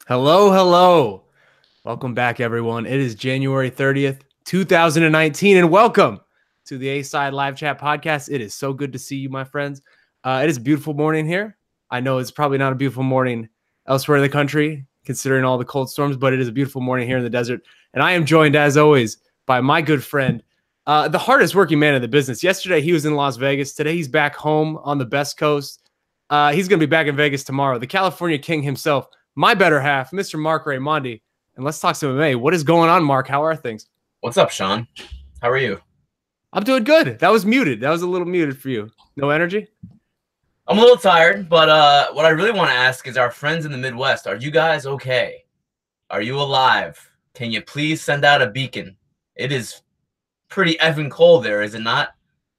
Hello, hello. Welcome back, everyone. It is January 30th, 2019, and welcome to the A-Side Live Chat Podcast. It is so good to see you, my friends. It is a beautiful morning here. I know it's probably not a beautiful morning elsewhere in the country, considering all the cold storms, but it is a beautiful morning here in the desert. And I am joined, as always, by my good friend, the hardest working man in the business. Yesterday, he was in Las Vegas. Today, he's back home on the Best Coast. He's going to be back in Vegas tomorrow. The California King himself, my better half, Mr. Marc Raimondi. And let's talk some MMA. What is going on, Marc? How are things? What's up, Shaun? How are you? I'm doing good. That was muted. That was a little muted for you. No energy? I'm a little tired, but what I really want to ask is our friends in the Midwest, are you guys okay? Are you alive? Can you please send out a beacon? It is pretty effing cold there, is it not?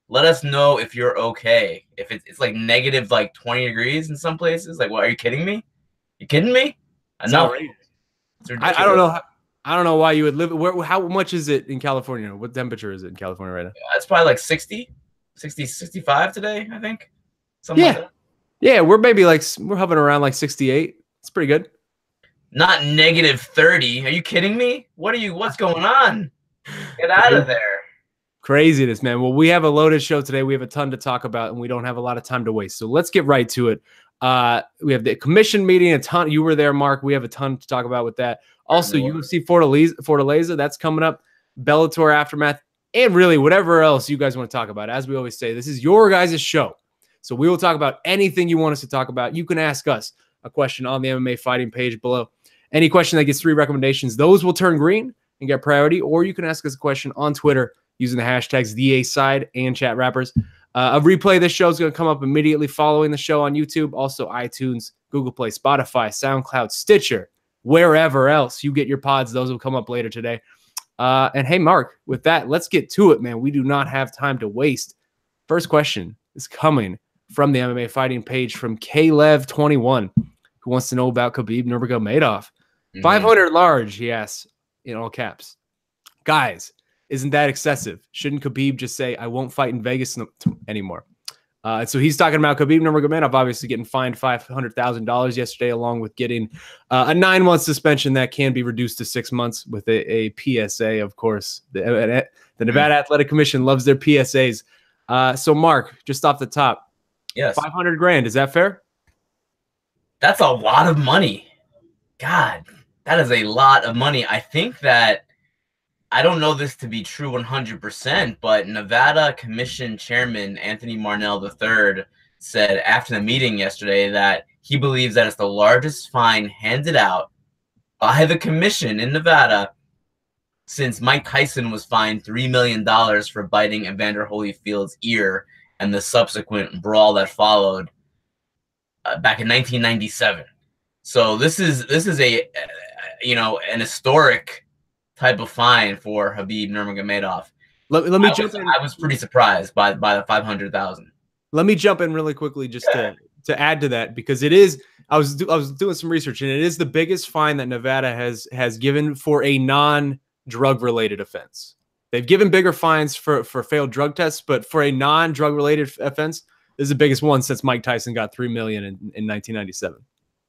Let us know if you're okay. If it's like negative like 20 degrees in some places. Like, what, are you kidding me? You kidding me? No. I don't know. I don't know why you would live. How much is it in California? What temperature is it in California right now? It's probably like 60, 65 today, I think. Something like that. Yeah, we're hovering around like 68. It's pretty good. Not negative 30. Are you kidding me? What's going on? Get out of there. Craziness, man. Well, we have a loaded show today. We have a ton to talk about, and we don't have a lot of time to waste. So let's get right to it. We have the commission meeting, a ton. You were there, Marc. We have a ton to talk about with that. Also, UFC Fortaleza, that's coming up. Bellator Aftermath, and really whatever else you guys want to talk about. As we always say, this is your guys' show. So we will talk about anything you want us to talk about. You can ask us a question on the MMA fighting page below. Any question that gets 3 recommendations, those will turn green and get priority. Or you can ask us a question on Twitter using the hashtags TheASide and Chat Rappers. A replay of this show is going to come up immediately following the show on YouTube, also iTunes, Google Play, Spotify, SoundCloud, Stitcher, wherever else you get your pods. Those will come up later today. And hey, Marc, with that, let's get to it, man. We do not have time to waste. First question is coming from the MMA fighting page from KLev21, who wants to know about Khabib Nurmagomedov. 500 large, he asks, in all caps. Guys, isn't that excessive? Shouldn't Khabib just say, I won't fight in Vegas anymore? So he's talking about Khabib Nurmagomedov obviously getting fined $500,000 yesterday, along with getting a 9-month suspension that can be reduced to 6 months with a PSA, of course. The Nevada Athletic Commission loves their PSAs. So, Marc, just off the top, yes, $500,000, is that fair? That's a lot of money. God, that is a lot of money. I think that, I don't know this to be true 100%, but Nevada Commission Chairman Anthony Marnell III said after the meeting yesterday that he believes that it's the largest fine handed out by the commission in Nevada since Mike Tyson was fined $3 million for biting Evander Holyfield's ear and the subsequent brawl that followed back in 1997. So this is a an historic type of fine for Khabib Nurmagomedov. Let me jump in. I was pretty surprised by the 500,000. Let me jump in really quickly just to add to that, because it is. I was doing some research, and it is the biggest fine that Nevada has given for a non-drug related offense. They've given bigger fines for failed drug tests, but for a non-drug related offense, this is the biggest one since Mike Tyson got $3 million in 1997.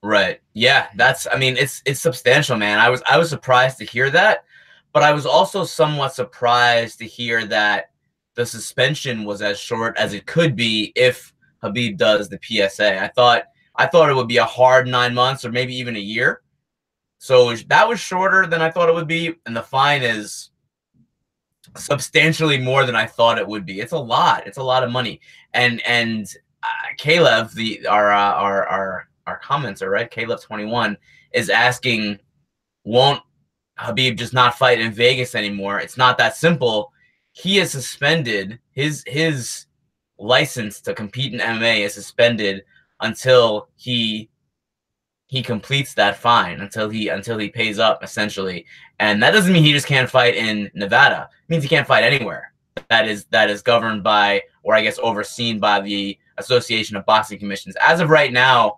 Right. Yeah. It's substantial, man. I was surprised to hear that, but I was also somewhat surprised to hear that the suspension was as short as it could be if Khabib does the PSA. I thought it would be a hard 9 months or maybe even a year. So that was shorter than I thought it would be, and the fine is substantially more than I thought it would be. It's a lot. It's a lot of money. And Kalev, our commenter, right? Kalev21 is asking, won't Khabib just not fight in Vegas anymore? It's not that simple. He is suspended. His license to compete in MMA is suspended until he completes that fine, until he pays up, essentially. And that doesn't mean he just can't fight in Nevada. It means he can't fight anywhere that is governed by, or I guess overseen by, the Association of Boxing Commissions. As of right now,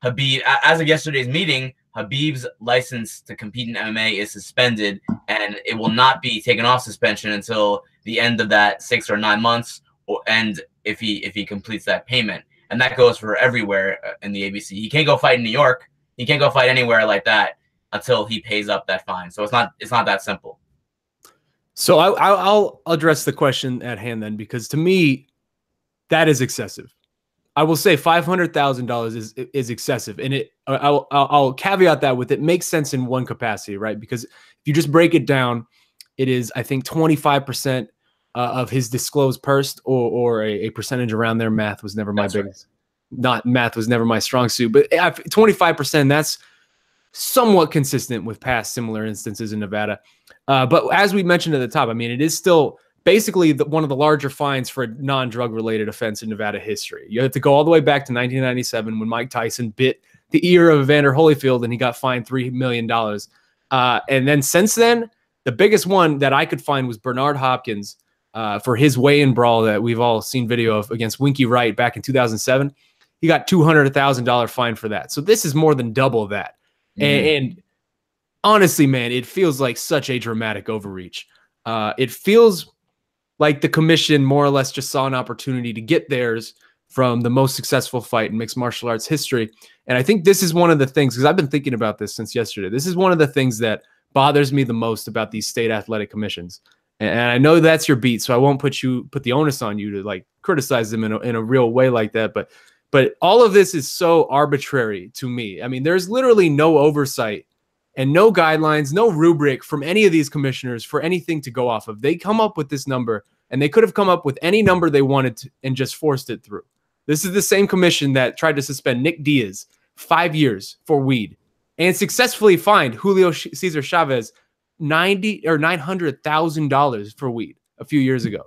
Khabib, as of yesterday's meeting, Khabib's license to compete in MMA is suspended, and it will not be taken off suspension until the end of that 6 or 9 months, and if he completes that payment. And that goes for everywhere in the ABC. He can't go fight in New York. He can't go fight anywhere like that until he pays up that fine. So it's not that simple. So I'll address the question at hand then, because to me, that is excessive. I will say $500,000 is excessive, and I'll caveat that with it makes sense in one capacity, right? Because if you just break it down, it is, I think, 25% of his disclosed purse, or a percentage around there. Math was never my biggest. Not math was never my strong suit, but 25%. That's somewhat consistent with past similar instances in Nevada. But as we mentioned at the top, I mean, it is still basically one of the larger fines for a non-drug related offense in Nevada history. You have to go all the way back to 1997 when Mike Tyson bit the ear of Evander Holyfield and he got fined $3 million. And then since then, the biggest one that I could find was Bernard Hopkins for his weigh-in brawl that we've all seen video of against Winky Wright back in 2007. He got $200,000 fine for that. So this is more than double that. And honestly, man, it feels like such a dramatic overreach. It feels like the commission more or less just saw an opportunity to get theirs from the most successful fight in mixed martial arts history. And I think this is one of the things, because I've been thinking about this since yesterday. This is one of the things that bothers me the most about these state athletic commissions. And I know that's your beat, so I won't put the onus on you to like criticize them in a real way like that. But all of this is so arbitrary to me. I mean, there's literally no oversight and no guidelines, no rubric from any of these commissioners for anything to go off of. They come up with this number, and they could have come up with any number they wanted to and just forced it through. This is the same commission that tried to suspend Nick Diaz 5 years for weed and successfully fined Julio Cesar Chavez $900,000 for weed a few years ago.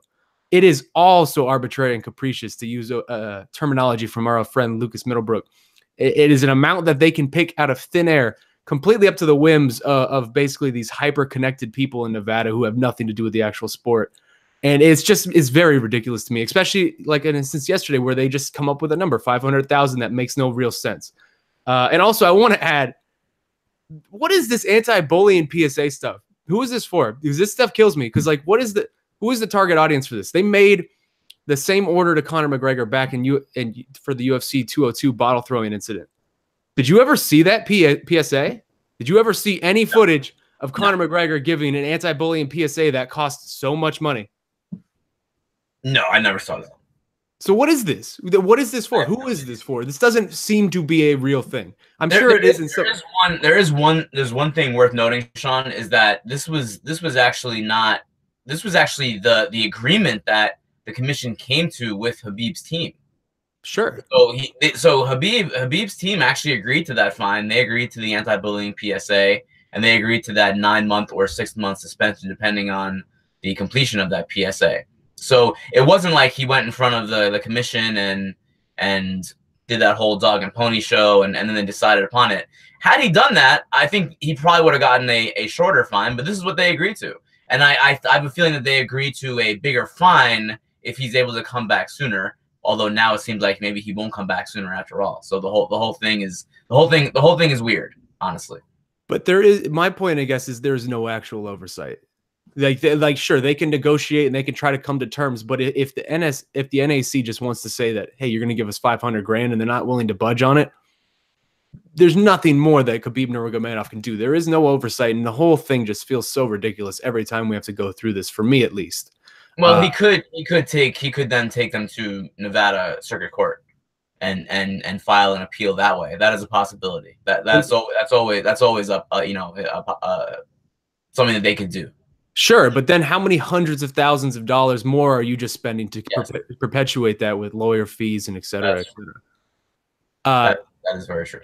It is all so arbitrary and capricious, to use a terminology from our friend Lucas Middlebrook. It is an amount that they can pick out of thin air, completely up to the whims of basically these hyper-connected people in Nevada who have nothing to do with the actual sport. And it's very ridiculous to me, especially like an instance yesterday where they just come up with a number, 500,000, that makes no real sense. And also, I want to add, what is this anti-bullying PSA stuff? Who is this for? Because this stuff kills me. Because like, who is the target audience for this? They made the same order to Conor McGregor back for the UFC 202 bottle throwing incident. Did you ever see that PSA? Did you ever see any footage of Conor McGregor giving an anti-bullying PSA that cost so much money? No, I never saw that. So what is this? What is this for? Who is this for? This doesn't seem to be a real thing. Sure it is. There's one thing worth noting, Shaun, is that this was actually the agreement that the commission came to with Khabib's team. Sure. So Khabib's team actually agreed to that fine. They agreed to the anti-bullying PSA, and they agreed to that 9-month or 6-month suspension, depending on the completion of that PSA. So it wasn't like he went in front of the commission and did that whole dog and pony show and then they decided upon it. Had he done that, I think he probably would have gotten a shorter fine, but this is what they agreed to. And I have a feeling that they agreed to a bigger fine if he's able to come back sooner. Although now it seems like maybe he won't come back sooner after all. So the whole thing is weird, honestly. But my point, I guess, is there's no actual oversight. Sure, they can negotiate and they can try to come to terms, but if the NAC just wants to say that, hey, you're going to give us $500,000 and they're not willing to budge on it, there's nothing more that Khabib Nurmagomedov can do. There is no oversight, and the whole thing just feels so ridiculous every time we have to go through this. For me, at least. Well, he could then take them to Nevada Circuit Court and file an appeal that way. That is a possibility. That's always up something that they could do. Sure, but then how many hundreds of thousands of dollars more are you just spending to perpetuate that with lawyer fees and et cetera, et cetera? That is very true.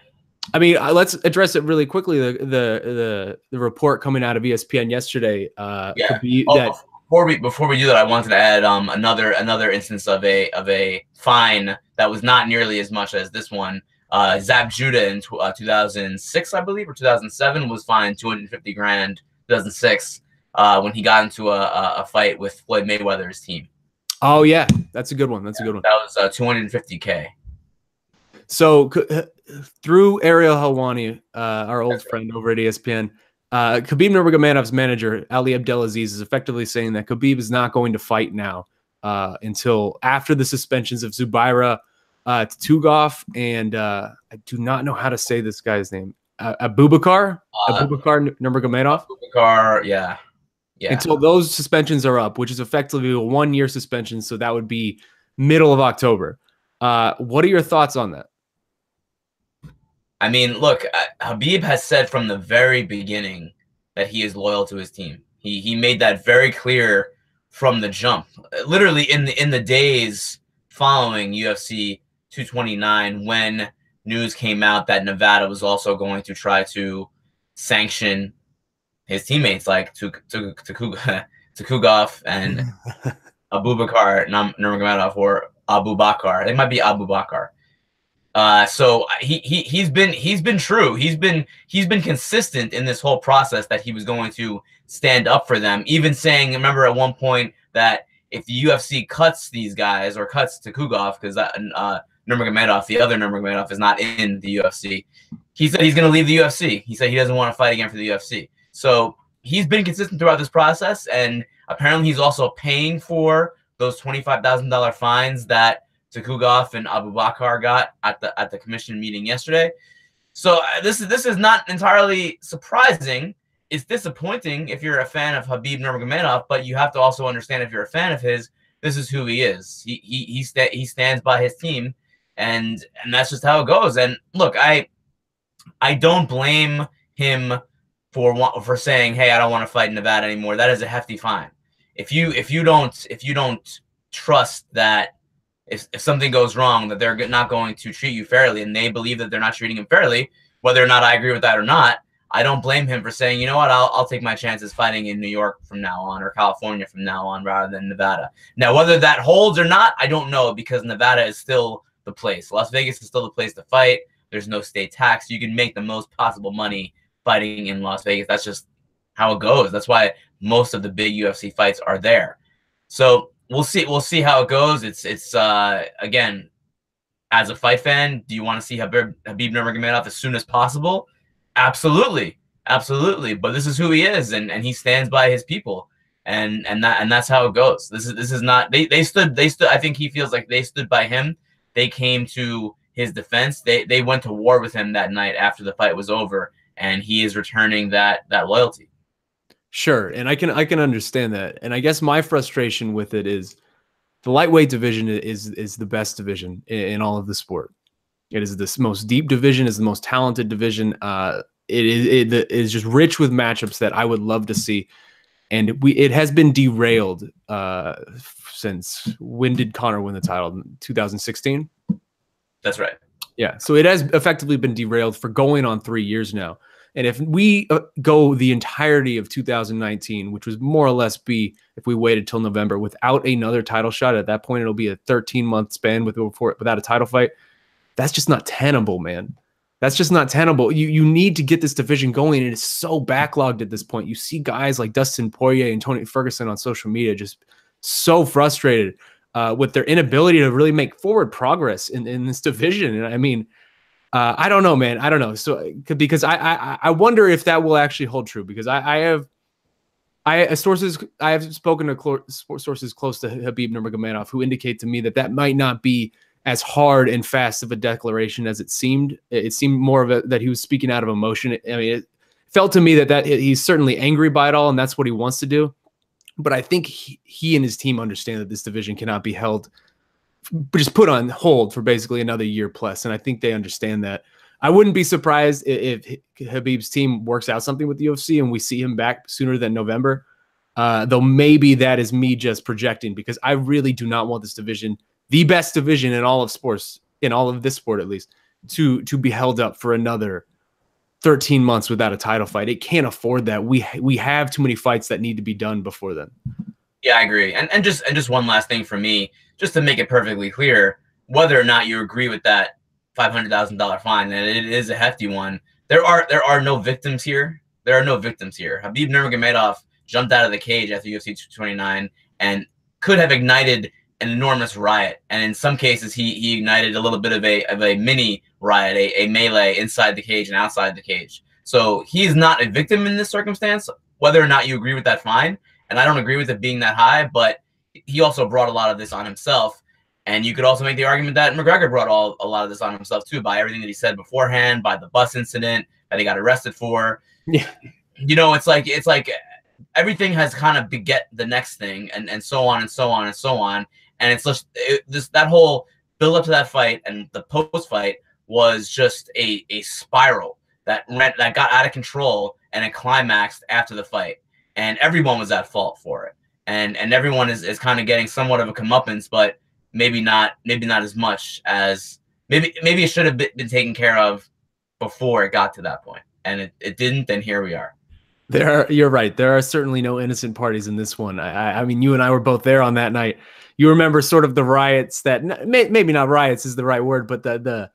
I mean, let's address it really quickly. The report coming out of ESPN yesterday. Before we do that, I wanted to add another instance of a fine that was not nearly as much as this one. Zab Judah in 2006, I believe, or 2007, was fined $250,000. 2006. When he got into a fight with Floyd Mayweather's team. Oh yeah, that's a good one. That's a good one. That was $250K. So through Ariel Helwani, our old friend over at ESPN, Khabib Nurmagomedov's manager Ali Abdelaziz is effectively saying that Khabib is not going to fight now until after the suspensions of Zubaira, It's Tugov and I do not know how to say this guy's name. Abubakar Nurmagomedov. Abubakar, yeah. Until those suspensions are up, which is effectively a 1-year suspension, so that would be middle of October. What are your thoughts on that? I mean, look, Khabib has said from the very beginning that he is loyal to his team. He made that very clear from the jump. Literally in the days following UFC 229, when news came out that Nevada was also going to try to sanction his teammates like Tukugov and Abubakar Nurmagomedov, or Abu Bakar. It might be Abu Bakar. So he's been true. He's been consistent in this whole process that he was going to stand up for them. Even saying, remember at one point that if the UFC cuts these guys or cuts Tukugov, because Nurmagomedov, the other Nurmagomedov, is not in the UFC, he said he's going to leave the UFC. He said he doesn't want to fight again for the UFC. So he's been consistent throughout this process, and apparently he's also paying for those $25,000 fines that Tukugov and Abu Bakar got at the commission meeting yesterday. So this is not entirely surprising. It's disappointing if you're a fan of Khabib Nurmagomedov, but you have to also understand, if you're a fan of his, this is who he is. He stands by his team, and that's just how it goes. And look, I don't blame him for saying, hey, I don't want to fight in Nevada anymore. That is a hefty fine. If you don't trust that if something goes wrong, that they're not going to treat you fairly, and they believe that they're not treating him fairly, whether or not I agree with that or not, I don't blame him for saying, you know what, I'll take my chances fighting in New York from now on, or California from now on, rather than Nevada. Now, whether that holds or not, I don't know, because Nevada is still the place. Las Vegas is still the place to fight. There's no state tax. You can make the most possible money fighting in Las Vegas. That's just how it goes. That's why most of the big UFC fights are there. So we'll see how it goes. It's again, as a fight fan, do you want to see Khabib Nurmagomedov as soon as possible? Absolutely. But this is who he is, and he stands by his people, and that's how it goes. This is not they stood. I think he feels like they stood by him. They came to his defense. They went to war with him that night after the fight was over, and he is returning that loyalty. Sure, and I can understand that. And I guess my frustration with it is the lightweight division is the best division in all of the sport. It is the most deep division, is the most talented division. It is just rich with matchups that I would love to see. And it has been derailed since, when did Conor win the title? 2016? That's right. Yeah, so it has effectively been derailed for going on 3 years now. And if we go the entirety of 2019, which was more or less if we waited till November without another title shot, at that point it'll be a 13-month span without a title fight. That's just not tenable, man. That's just not tenable. You need to get this division going, and it's so backlogged at this point. You see guys like Dustin Poirier and Tony Ferguson on social media just so frustrated with their inability to really make forward progress in this division. And I mean, I don't know, man. I don't know. So because I wonder if that will actually hold true, because I have spoken to sources close to Khabib Nurmagomedov who indicate to me that might not be as hard and fast of a declaration as it seemed. It seemed more of that he was speaking out of emotion. I mean, it felt to me that he's certainly angry by it all, and that's what he wants to do. But I think he and his team understand that this division cannot be held, just put on hold for basically another year plus. And I think they understand that. I wouldn't be surprised if Khabib's team works out something with the UFC and we see him back sooner than November. Though maybe that is me just projecting, because I really do not want this division, the best division in all of sports, in all of this sport at least, to be held up for another 13 months without a title fight. It can't afford that. We have too many fights that need to be done before then. Yeah, I agree. And just one last thing for me, just to make it perfectly clear, whether or not you agree with that $500,000 fine, and it is a hefty one, there are no victims here. There are no victims here. Khabib Nurmagomedov jumped out of the cage after UFC 229 and could have ignited an enormous riot. And in some cases, he ignited a little bit of a mini riot, a melee inside the cage and outside the cage. So he's not a victim in this circumstance, whether or not you agree with that fine. And I don't agree with it being that high, but he also brought a lot of this on himself. And you could also make the argument that McGregor brought a lot of this on himself too, by everything that he said beforehand, by the bus incident that he got arrested for. Yeah. You know, it's like everything has kind of beget the next thing, and so on and so on and so on. And it's just that whole build up to that fight and the post fight was just a spiral that got out of control, and it climaxed after the fight. And everyone was at fault for it. And everyone is kind of getting somewhat of a comeuppance, but maybe not as much as maybe it should have been taken care of before it got to that point. And it didn't, and here we are. You're right. There are certainly no innocent parties in this one. I mean, you and I were both there on that night. You remember sort of the riots that maybe not riots is the right word, but the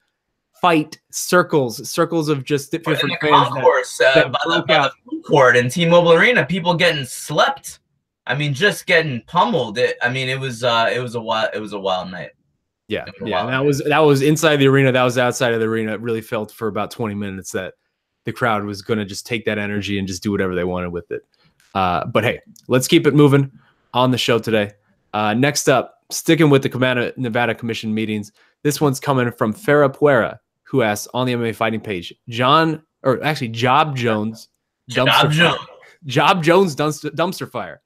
fight circles of just different fans concourse, by the food court in T-Mobile Arena, people getting slept. I mean, just getting pummeled. It was a wild night. Yeah, yeah. That was inside the arena. That was outside of the arena. It really felt for about 20 minutes that the crowd was going to just take that energy and just do whatever they wanted with it. But hey, let's keep it moving on the show today. Next up, sticking with the Nevada Commission meetings. This one's coming from Farah Puera, who asks on the MMA Fighting page, Job Jones dumpster fire.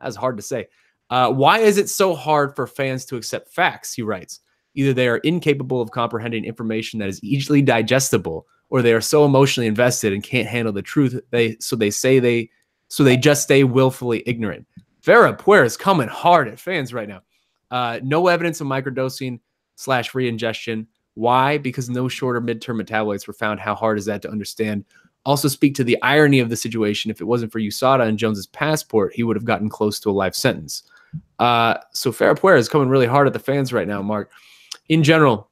That's hard to say. Why is it so hard for fans to accept facts? He writes, either they are incapable of comprehending information that is easily digestible, or they are so emotionally invested and can't handle the truth. So they just stay willfully ignorant. Farah Puera is coming hard at fans right now. No evidence of microdosing / re-ingestion. Why? Because no shorter midterm metabolites were found. How hard is that to understand? Also speak to the irony of the situation. If it wasn't for USADA and Jones's passport, he would have gotten close to a life sentence. So Farah Puera is coming really hard at the fans right now, Mark. In general,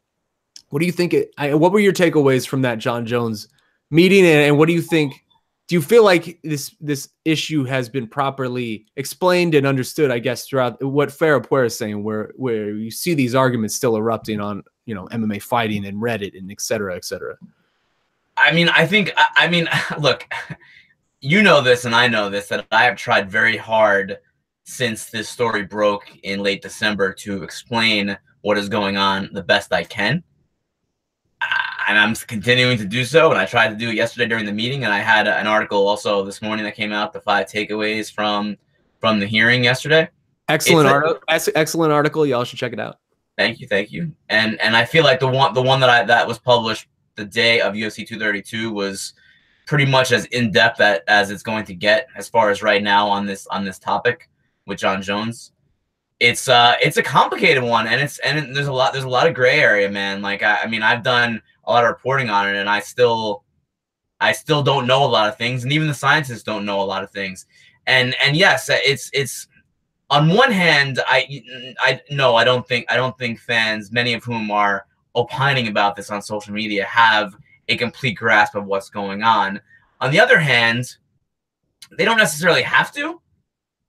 what do you think? What were your takeaways from that Jon Jones meeting? And what do you think? Do you feel like this issue has been properly explained and understood, I guess, throughout what Farah Puera is saying, where you see these arguments still erupting on, MMA fighting and Reddit and et cetera, et cetera? I mean, look, you know this and I know this, that I have tried very hard since this story broke in late December to explain what is going on the best I can. And I'm continuing to do so. And I tried to do it yesterday during the meeting. And I had an article also this morning that came out, the 5 takeaways from the hearing yesterday. Excellent article. Y'all should check it out. Thank you. And I feel like the one that was published the day of UFC 232 was pretty much as in-depth as it's going to get as far as right now on this topic with Jon Jones. It's a complicated one, and there's a lot of gray area, man. Like I mean, I've done a lot of reporting on it, and I still don't know a lot of things, and even the scientists don't know a lot of things. And yes, it's on one hand, I don't think fans, many of whom are opining about this on social media, have a complete grasp of what's going on. On the other hand, they don't necessarily have to.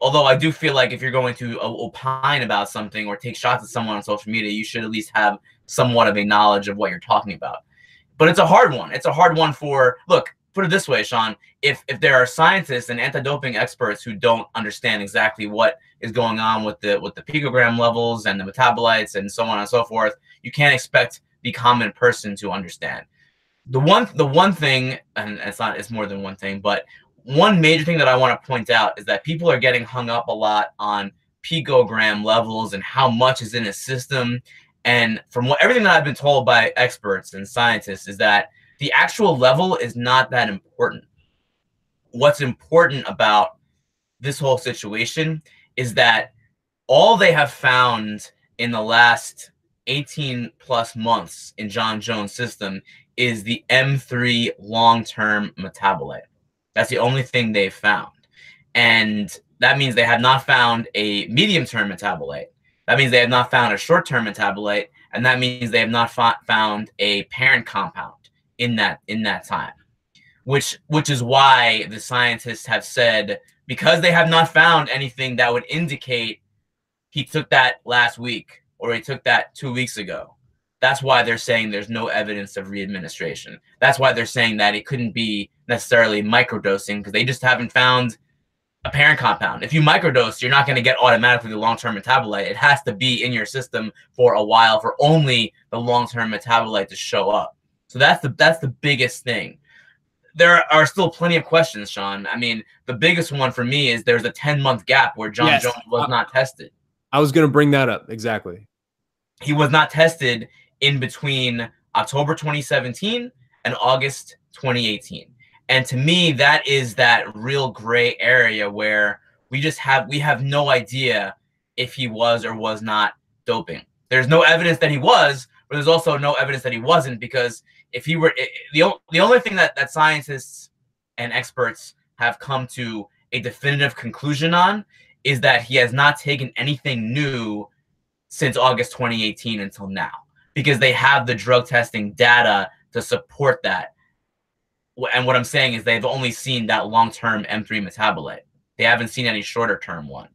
Although I do feel like if you're going to opine about something or take shots at someone on social media, you should at least have somewhat of a knowledge of what you're talking about. But it's a hard one. It's a hard one look, put it this way, Shaun, if there are scientists and anti-doping experts who don't understand exactly what is going on with the picogram levels and the metabolites and so on and so forth, you can't expect the common person to understand. The one thing, and it's more than one thing, but one major thing that I want to point out is that people are getting hung up a lot on picogram levels and how much is in a system. And from everything that I've been told by experts and scientists is that the actual level is not that important. What's important about this whole situation is that all they have found in the last 18 plus months in Jon Jones' system is the M3 long-term metabolite. That's the only thing they've found. And that means they have not found a medium-term metabolite. That means they have not found a short-term metabolite. And that means they have not found a parent compound in that time. Which is why the scientists have said, because they have not found anything that would indicate he took that last week or he took that 2 weeks ago. That's why they're saying there's no evidence of re-administration. That's why they're saying that it couldn't be necessarily microdosing, because they just haven't found a parent compound. If you microdose, you're not going to get automatically the long-term metabolite. It has to be in your system for a while for only the long-term metabolite to show up. So that's the biggest thing. There are still plenty of questions, Shaun. I mean, the biggest one for me is there's a 10-month gap where Jon Jones was not tested. I was going to bring that up. Exactly. He was not tested in between October 2017 and August 2018. And to me, that is that real gray area where we have no idea if he was or was not doping. There's no evidence that he was, but there's also no evidence that he wasn't, because if he were, the only thing that scientists and experts have come to a definitive conclusion on is that he has not taken anything new since August 2018 until now, because they have the drug testing data to support that. And what I'm saying is they've only seen that long-term M3 metabolite. They haven't seen any shorter-term one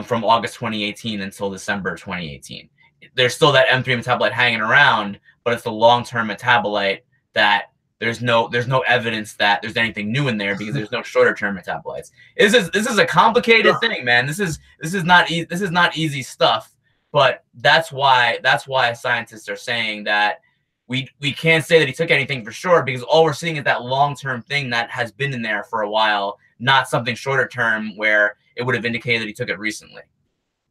from August 2018 until December 2018. There's still that M3 metabolite hanging around, but it's the long-term metabolite that there's no evidence that there's anything new in there, because there's no shorter-term metabolites. This is a complicated thing, man. This is not easy stuff. But that's why scientists are saying that we can't say that he took anything for sure, because all we're seeing is that long-term thing that has been in there for a while, not something shorter term where it would have indicated that he took it recently.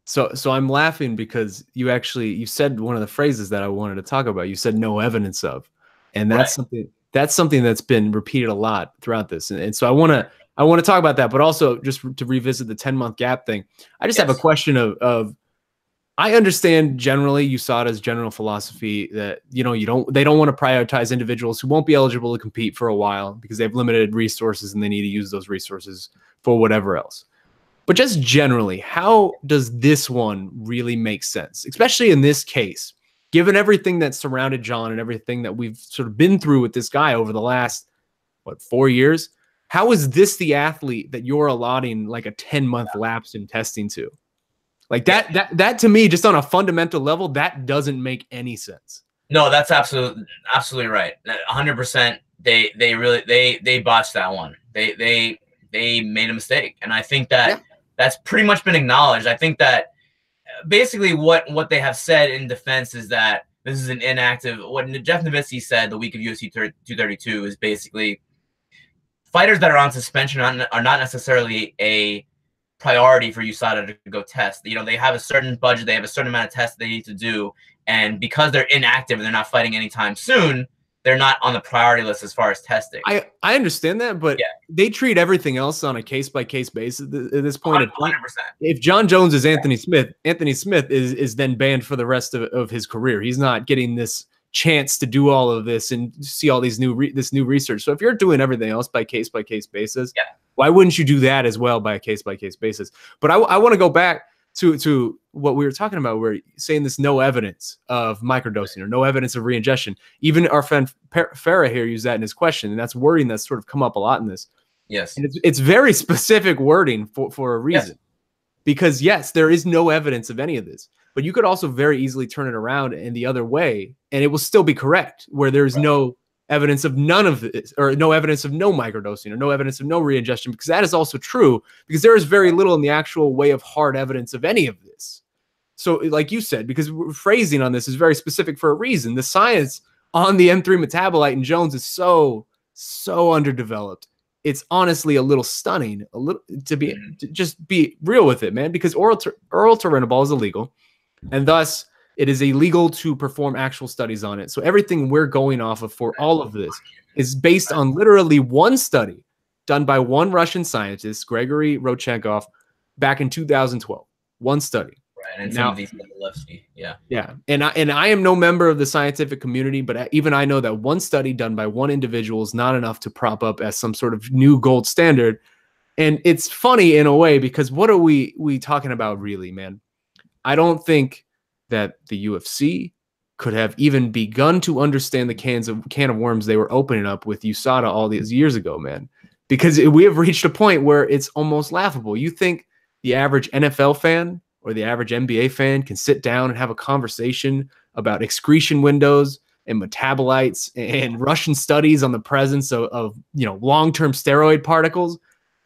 So I'm laughing because you said one of the phrases that I wanted to talk about. You said no evidence of, and that's something that's been repeated a lot throughout this. And so I want to talk about that, but also just to revisit the 10-month gap thing. I just have a question of I understand generally USADA's general philosophy that, they don't want to prioritize individuals who won't be eligible to compete for a while because they have limited resources and they need to use those resources for whatever else. But just generally, how does this one really make sense, especially in this case, given everything that surrounded Jon and everything that we've sort of been through with this guy over the last, 4 years? How is this the athlete that you're allotting like a 10-month lapse in testing to? Like that to me, just on a fundamental level, that doesn't make any sense. No, that's absolutely right. 100%. They botched that one. They made a mistake, and I think that that's pretty much been acknowledged. I think that basically what they have said in defense is that this is an inactive. What Jeff Nowitzki said the week of UFC 232 is basically fighters that are on suspension are not necessarily a priority for USADA to go test. They have a certain budget, they have a certain amount of tests they need to do, and because they're inactive and they're not fighting anytime soon, they're not on the priority list as far as testing. I understand that, but they treat everything else on a case-by-case basis at this point. 100%. If Jon Jones is Anthony Smith is then banned for the rest of his career. He's not getting this chance to do all of this and see all these new research. So if you're doing everything else by case-by-case basis, why wouldn't you do that as well by a case-by-case basis? But I want to go back to what we were talking about, where saying this no evidence of microdosing or no evidence of reingestion. Even our friend Farah here used that in his question, and that's wording that's sort of come up a lot in this. Yes. And it's very specific wording for a reason. Because yes, there is no evidence of any of this, but you could also very easily turn it around in the other way, and it will still be correct, where there's no evidence of none of this, or no evidence of no microdosing, or no evidence of no reingestion, because that is also true, because there is very little in the actual way of hard evidence of any of this. So like you said, because phrasing on this is very specific for a reason, the science on the M3 metabolite in Jones is so underdeveloped. It's honestly a little stunning, to just be real with it, man, because oral turinabol is illegal, and thus it is illegal to perform actual studies on it. So everything we're going off of for all of this is based on literally one study done by one Russian scientist, Gregory Rodchenkov, back in 2012. One study. Right, and some of these and I am no member of the scientific community, but even I know that one study done by one individual is not enough to prop up as some sort of new gold standard. And it's funny in a way, because what are we talking about really, man? I don't think that the UFC could have even begun to understand the can of worms they were opening up with USADA all these years ago, man, because we have reached a point where it's almost laughable. You think the average NFL fan or the average NBA fan can sit down and have a conversation about excretion windows and metabolites and Russian studies on the presence of long-term steroid particles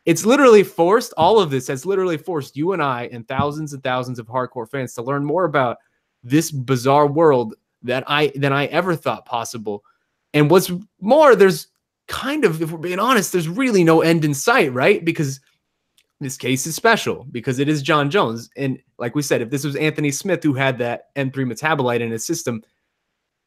It's literally forced, all of this has literally forced you and I and thousands of hardcore fans to learn more about this bizarre world than I ever thought possible. And what's more, there's kind of, if we're being honest, there's really no end in sight, right? Because this case is special because it is Jon Jones. And like we said, if this was Anthony Smith who had that N3 metabolite in his system,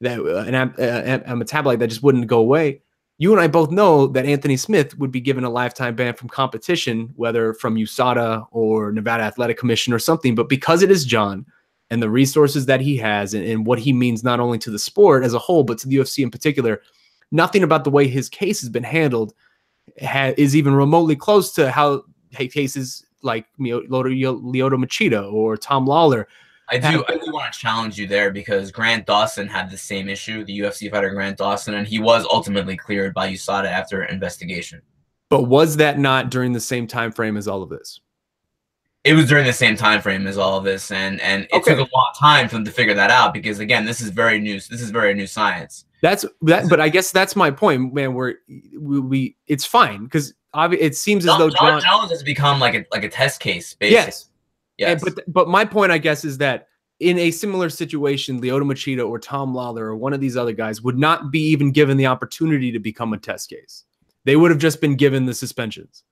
that a metabolite that just wouldn't go away, you and I both know that Anthony Smith would be given a lifetime ban from competition, whether from USADA or Nevada Athletic Commission or something. But because it is Jon and the resources that he has and what he means not only to the sport as a whole, but to the UFC in particular, nothing about the way his case has been handled is even remotely close to how cases like Lyoto Machida or Tom Lawler. I do want to challenge you there because Grant Dawson had the same issue, the UFC fighter Grant Dawson, and he was ultimately cleared by USADA after investigation. But was that not during the same time frame as all of this? It was during the same time frame as all of this, and it took a long time for them to figure that out because again, this is very new. This is very new science. But I guess that's my point, man. Where we it's fine because it seems as though Jon Jones has become like a test case, basically. Yes. Yes. But my point, I guess, is that in a similar situation, Lyoto Machida or Tom Lawler or one of these other guys would not be even given the opportunity to become a test case. They would have just been given the suspensions.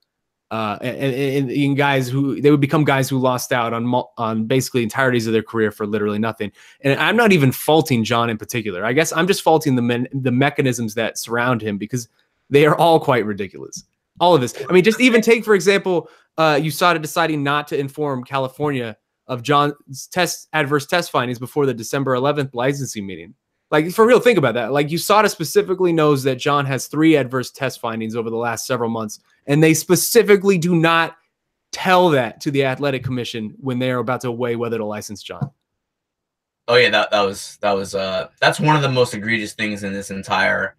And guys they would become guys who lost out on basically entireties of their career for literally nothing. And I'm not even faulting Jon in particular. I guess I'm just faulting the mechanisms that surround him because they are all quite ridiculous. All of this. I mean, just even take, for example, USADA deciding not to inform California of Jon's adverse test findings before the December 11th licensing meeting. Like, for real, think about that. Like, USADA specifically knows that Jon has 3 adverse test findings over the last several months, and they specifically do not tell that to the Athletic Commission when they are about to weigh whether to license Jon. Oh yeah, that's one of the most egregious things in this entire.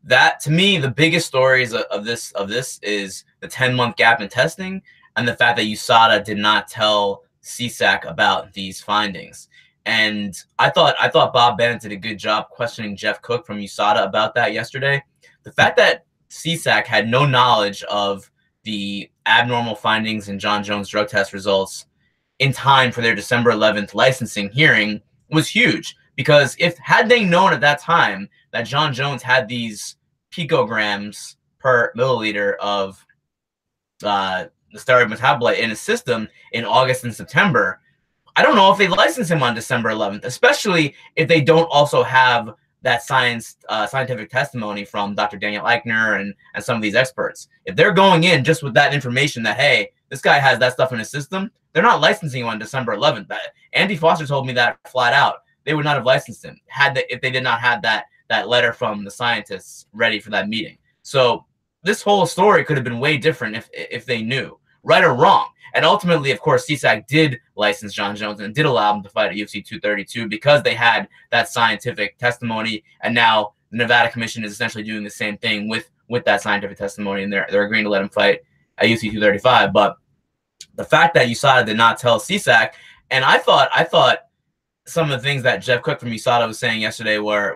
That, to me, the biggest stories of this is the 10-month gap in testing and the fact that USADA did not tell CSAC about these findings. And I thought Bob Bennett did a good job questioning Jeff Cook from USADA about that yesterday. The fact that CSAC had no knowledge of the abnormal findings in Jon Jones drug test results in time for their December 11th licensing hearing was huge. Because had they known at that time that Jon Jones had these picograms per milliliter of the steroid metabolite in his system in August and September, I don't know if they license him on December 11th, especially if they don't also have that scientific testimony from Dr. Daniel Eichner and some of these experts. If they're going in just with that information that, hey, this guy has that stuff in his system, they're not licensing him on December 11th. Andy Foster told me that flat out. They would not have licensed him if they did not have that letter from the scientists ready for that meeting. So this whole story could have been way different if they knew, right or wrong. And ultimately, of course, CSAC did license Jon Jones and did allow him to fight at UFC 232 because they had that scientific testimony. And now the Nevada Commission is essentially doing the same thing with that scientific testimony, and they're agreeing to let him fight at UFC 235. But the fact that USADA did not tell CSAC, and I thought some of the things that Jeff Cook from USADA was saying yesterday were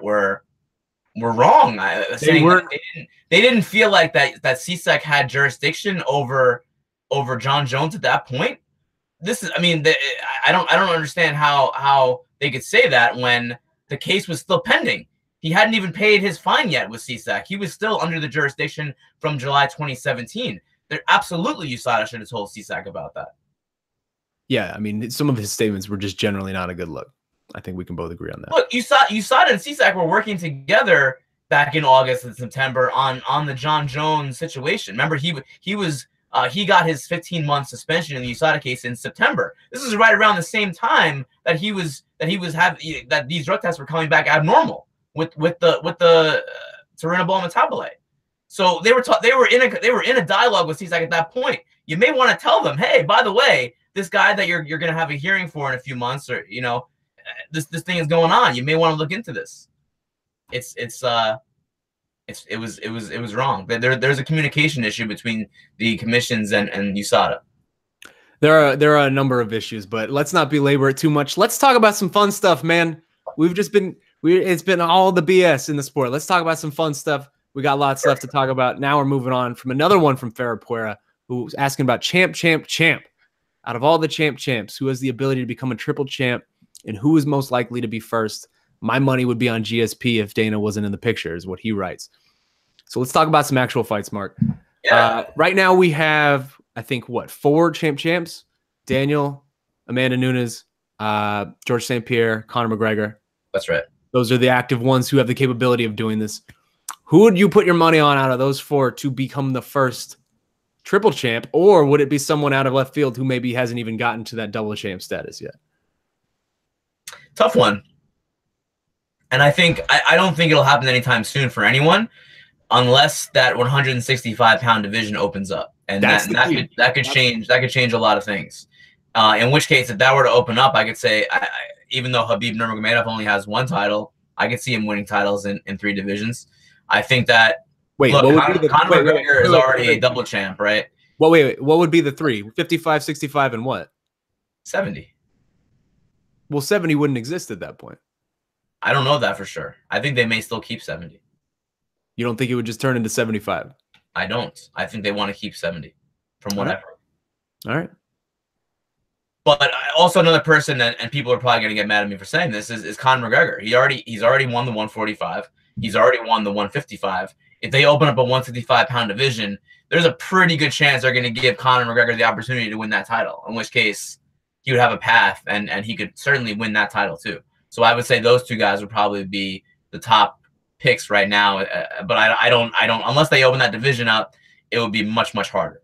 wrong. They didn't feel like that CSAC had jurisdiction over Jon Jones at that point. I don't understand how they could say that when the case was still pending. He hadn't even paid his fine yet with CSAC. He was still under the jurisdiction from July 2017. Absolutely, USADA should have told CSAC about that. Yeah, I mean, some of his statements were just generally not a good look. I think we can both agree on that. Look, USADA and CSAC were working together back in August and September on the Jon Jones situation. Remember, he got his 15-month suspension in the USADA case in September. This is right around the same time that that these drug tests were coming back abnormal with the turinabol metabolite. So they were in a dialogue with CSAC at that point. You may want to tell them, hey, by the way, this guy that you're going to have a hearing for in a few months, or this thing is going on. You may want to look into this. It was wrong. There's a communication issue between the commissions and USADA. There are a number of issues, but let's not belabor it too much. Let's talk about some fun stuff, man. It's been all the BS in the sport. Let's talk about some fun stuff. We got lots left to talk about. Now we're moving on from another one from Farapuera. who's asking about champ. Out of all the champs, who has the ability to become a triple champ and who is most likely to be first? My money would be on GSP if Dana wasn't in the picture, is what he writes. So let's talk about some actual fights, Mark. Yeah. Right now we have, I think, 4 champs? Daniel, Amanda Nunes, George St. Pierre, Conor McGregor. That's right. Those are the active ones who have the capability of doing this. Who would you put your money on out of those 4 to become the first triple champ? Or would it be someone out of left field who maybe hasn't even gotten to that double champ status yet? Tough one. And I don't think it'll happen anytime soon for anyone, unless that 165-pound division opens up, and that could change a lot of things. In which case, if that were to open up, I could say, even though Khabib Nurmagomedov only has 1 title, I could see him winning titles in 3 divisions. I think that Conor McGregor is already a double champ, right? Well, wait. What would be the 3? 55, 65, and what? 70. Well, 70 wouldn't exist at that point. I don't know that for sure. I think they may still keep 70. You don't think it would just turn into 75? I don't. I think they want to keep 70 from what I've heard. All right. But also another person, and people are probably going to get mad at me for saying this, is Conor McGregor. He's already won the 145. He's already won the 155. If they open up a 155-pound division, there's a pretty good chance they're going to give Conor McGregor the opportunity to win that title, in which case he would have a path, and he could certainly win that title too. So I would say those 2 guys would probably be the top picks right now. But I don't unless they open that division up, it would be much harder.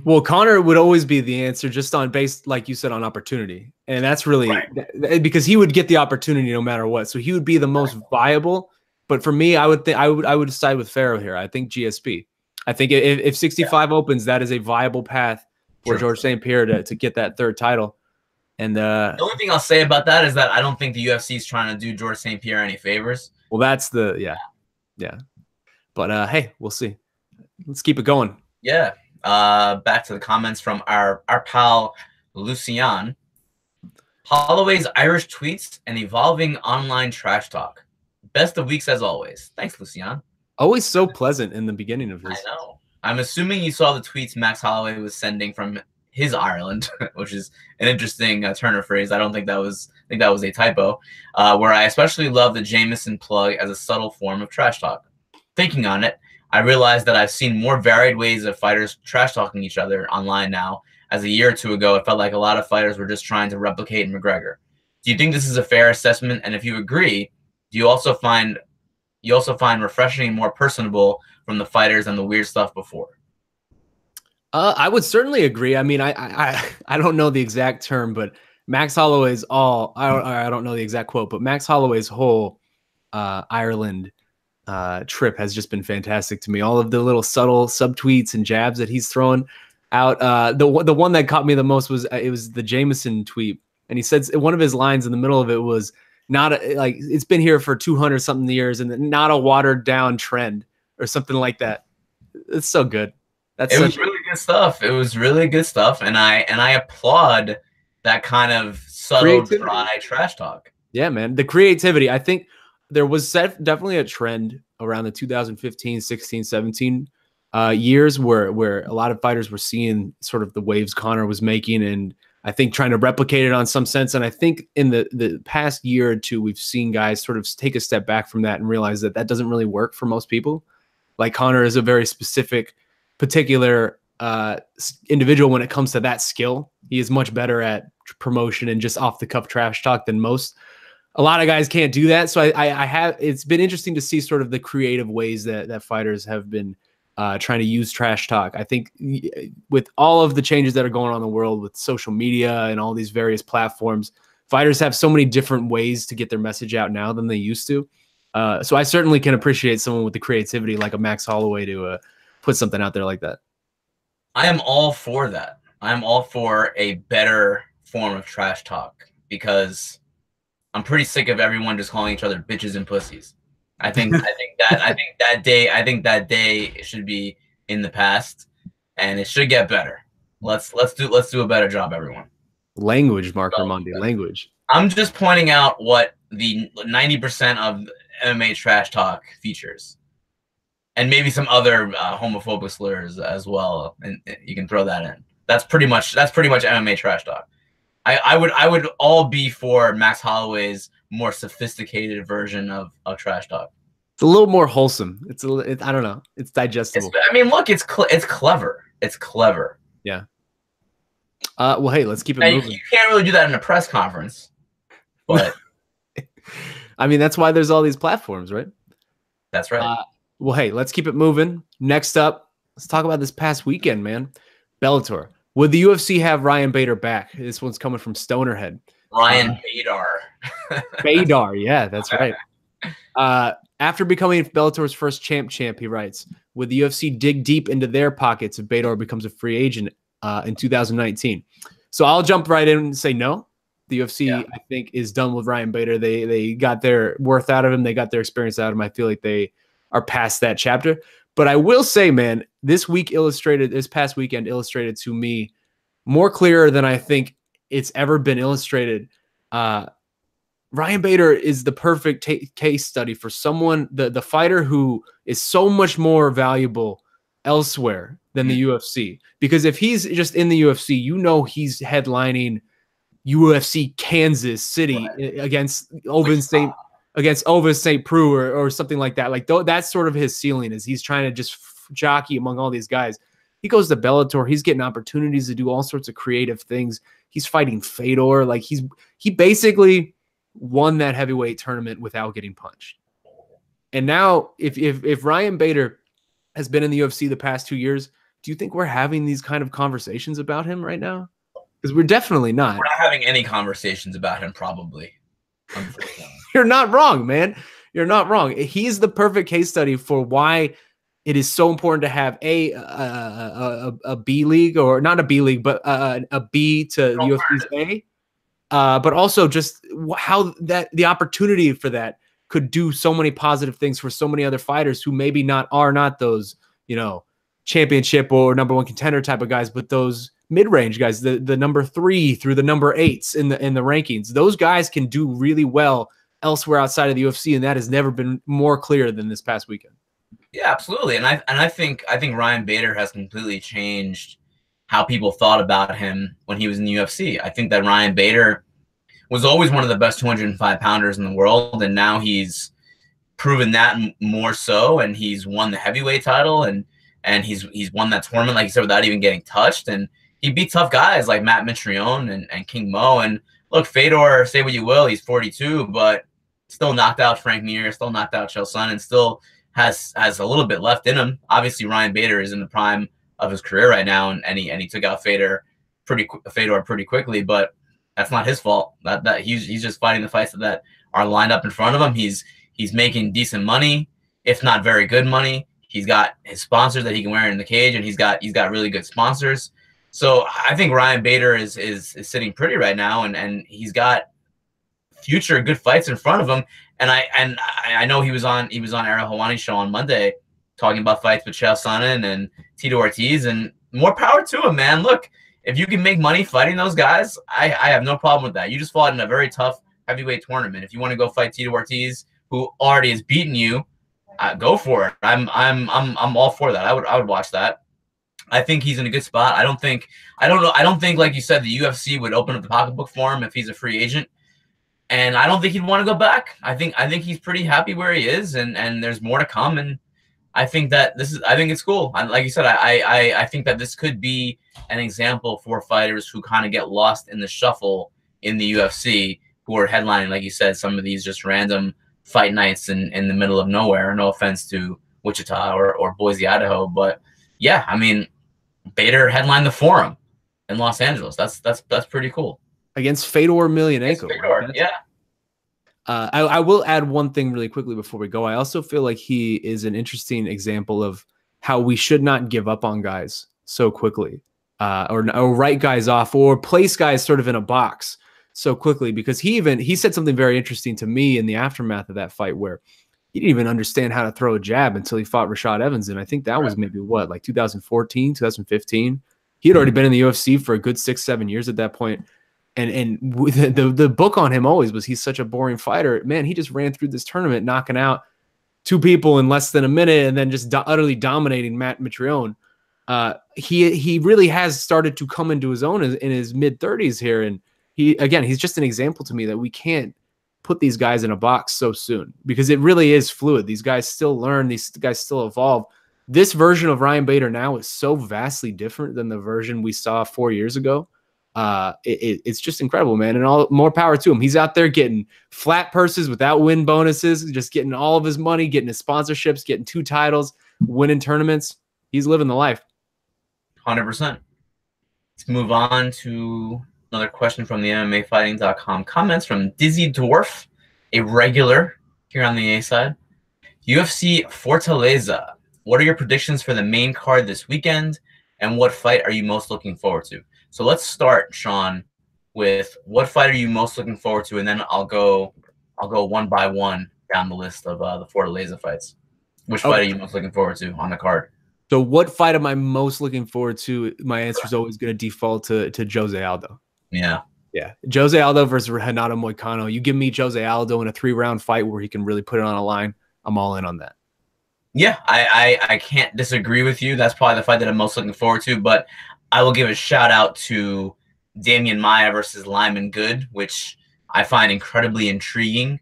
Well, Conor would always be the answer, just on based, like you said, on opportunity, and that's really because he would get the opportunity no matter what. So he would be the most viable. But for me, I would side with Pharaoh here. I think GSP. I think if 65 opens, that is a viable path for George St. Pierre to get that 3rd title. And the only thing I'll say about that is that I don't think the UFC is trying to do George St. Pierre any favors. Well, that's yeah. But hey, we'll see. Let's keep it going. Yeah. Back to the comments from our pal Lucian. Holloway's Irish tweets and evolving online trash talk. Best of weeks as always. Thanks, Lucian. Always so pleasant in the beginning of his. I know. I'm assuming you saw the tweets Max Holloway was sending from his Ireland, which is an interesting turn of phrase. I think that was a typo. Where I especially love the Jameson plug as a subtle form of trash talk. Thinking on it, I realized that I've seen more varied ways of fighters trash talking each other online now. As a year or 2 ago, it felt like a lot of fighters were just trying to replicate McGregor. Do you think this is a fair assessment? And if you agree, do you also find refreshing and more personable from the fighters than the weird stuff before? I would certainly agree. I mean, I don't know the exact term, but Max Holloway's I don't know the exact quote, but Max Holloway's whole Ireland trip has just been fantastic to me. All of the little subtle subtweets and jabs that he's throwing out. The one that caught me the most was the Jameson tweet, and he said one of his lines in the middle of it was like it's been here for 200 something years and not a watered down trend or something like that. It's so good. It was really good stuff. It was really good stuff, and I applaud that kind of subtle, dry trash talk. Yeah, man, the creativity. I think there was definitely a trend around the 2015, 16, 17 years where a lot of fighters were seeing sort of the waves Conor was making, and I think trying to replicate it on some sense. And I think in the past year or 2, we've seen guys sort of take a step back from that and realize that doesn't really work for most people. Like Conor is a very specific, particular individual when it comes to that skill. He is much better at promotion and just off the cuff trash talk than most. A lot of guys can't do that. So it's been interesting to see sort of the creative ways that fighters have been trying to use trash talk. I think with all of the changes that are going on in the world with social media and all these various platforms, fighters have so many different ways to get their message out now than they used to. So I certainly can appreciate someone with the creativity like a Max Holloway to put something out there like that. I am all for that. I'm all for a better form of trash talk because I'm pretty sick of everyone just calling each other bitches and pussies. I think that day should be in the past, and it should get better. Let's do a better job, everyone. Language, Marc Raimondi, language. I'm just pointing out what the 90% of MMA trash talk features, and maybe some other homophobic slurs as well, and you can throw that in. That's pretty much MMA trash talk. I would all be for Max Holloway's more sophisticated version of trash talk. It's a little more wholesome. I don't know. It's digestible. I mean, look, it's clever. It's clever. Yeah. Well, hey, let's keep it moving. You can't really do that in a press conference, but I mean, that's why there's all these platforms, right? That's right. Well, hey, let's keep it moving. Next up, let's talk about this past weekend, man. Bellator. Would the UFC have Ryan Bader back? This one's coming from Stonerhead. Ryan Bader. Bader, yeah, that's right. After becoming Bellator's first champ, he writes, would the UFC dig deep into their pockets if Bader becomes a free agent in 2019? So I'll jump right in and say no. The UFC, I think, is done with Ryan Bader. They got their worth out of him. They got their experience out of him. I feel like they are past that chapter. But I will say, man, this past weekend illustrated to me more clearer than I think it's ever been illustrated. Ryan Bader is the perfect case study for someone, the fighter who is so much more valuable elsewhere than the UFC. Because if he's just in the UFC, you know he's headlining UFC Kansas City against Ovis St. Preux or something like that. Like that's sort of his ceiling, is he's trying to just jockey among all these guys. He goes to Bellator. He's getting opportunities to do all sorts of creative things. He's fighting Fedor. Like he basically won that heavyweight tournament without getting punched. And now if Ryan Bader has been in the UFC the past 2 years, do you think we're having these kind of conversations about him right now? Because we're definitely not. We're not having any conversations about him, probably. You're not wrong, man. You're not wrong. He's the perfect case study for why it is so important to have a B league, or not a B league, but a B to UFC's A. But also just how the opportunity for that could do so many positive things for so many other fighters who maybe are not those, championship or number one contender type of guys, but those mid-range guys, the number 3 through the number 8s in the rankings. Those guys can do really well elsewhere outside of the UFC, and that has never been more clear than this past weekend. Yeah, absolutely. And I think Ryan Bader has completely changed how people thought about him when he was in the UFC. I think that Ryan Bader was always one of the best 205 pounders in the world, and now he's proven that more so, and he's won the heavyweight title, and he's won that tournament, like you said, without even getting touched. And he beat tough guys like Matt Mitrione and King Mo. And look, Fedor, say what you will, he's 42, but still knocked out Frank Mir, still knocked out Chael Sonnen, and still has a little bit left in him. Obviously, Ryan Bader is in the prime of his career right now, and he took out Fedor pretty quickly, but that's not his fault. That he's just fighting the fights that are lined up in front of him. He's making decent money, if not very good money. He's got his sponsors that he can wear in the cage, and he's got really good sponsors. So I think Ryan Bader is sitting pretty right now, and he's got future good fights in front of him. And I know he was on Ariel Helwani's show on Monday talking about fights with Chael Sonnen and Tito Ortiz, and more power to him, man. Look, if you can make money fighting those guys, I have no problem with that. You just fought in a very tough heavyweight tournament. If you want to go fight Tito Ortiz, who already has beaten you, go for it. I'm all for that. I would watch that. I think he's in a good spot. I don't think, like you said, the UFC would open up the pocketbook for him if he's a free agent. And I don't think he'd want to go back. I think he's pretty happy where he is, and there's more to come. And I think that I think it's cool. Like you said, I think that this could be an example for fighters who kind of get lost in the shuffle in the UFC, who are headlining, like you said, some of these just random fight nights in the middle of nowhere. No offense to Wichita or Boise, Idaho, but yeah, I mean, Bader headlined the Forum in Los Angeles. That's pretty cool. Against Fedor Emelianenko. Fedor, yeah. I will add one thing really quickly before we go. I also feel like he is an interesting example of how we should not give up on guys so quickly, or write guys off or place guys sort of in a box so quickly, because he said something very interesting to me in the aftermath of that fight, where he didn't even understand how to throw a jab until he fought Rashad Evans. And I think that was maybe like 2014, 2015. He had already been in the UFC for a good 6-7 years at that point. And the book on him always was he's such a boring fighter. Man, he just ran through this tournament knocking out two people in less than a minute and then just utterly dominating Matt Mitrione. He really has started to come into his own in his mid-30s here. And he's just an example to me that we can't put these guys in a box so soon, because it really is fluid. These guys still learn. These guys still evolve. This version of Ryan Bader now is so vastly different than the version we saw 4 years ago. It's just incredible, man. And all more power to him. He's out there getting flat purses without win bonuses, just getting all of his money, getting his sponsorships, getting 2 titles, winning tournaments. He's living the life. 100%. Let's move on to another question from the MMAfighting.com comments from Dizzy Dwarf, a regular here on the A side. UFC Fortaleza. What are your predictions for the main card this weekend, and what fight are you most looking forward to? So let's start, Shaun, with what fight are you most looking forward to, and then I'll go one by one down the list of the Fortaleza fights. Which fight are you most looking forward to on the card? So what fight am I most looking forward to? My answer is always going to default to Jose Aldo. Yeah. Jose Aldo versus Renato Moicano. You give me Jose Aldo in a 3-round fight where he can really put it on a line, I'm all in on that. Yeah, I can't disagree with you. That's probably the fight that I'm most looking forward to, but I will give a shout out to Damian Maia versus Lyman Good, which I find incredibly intriguing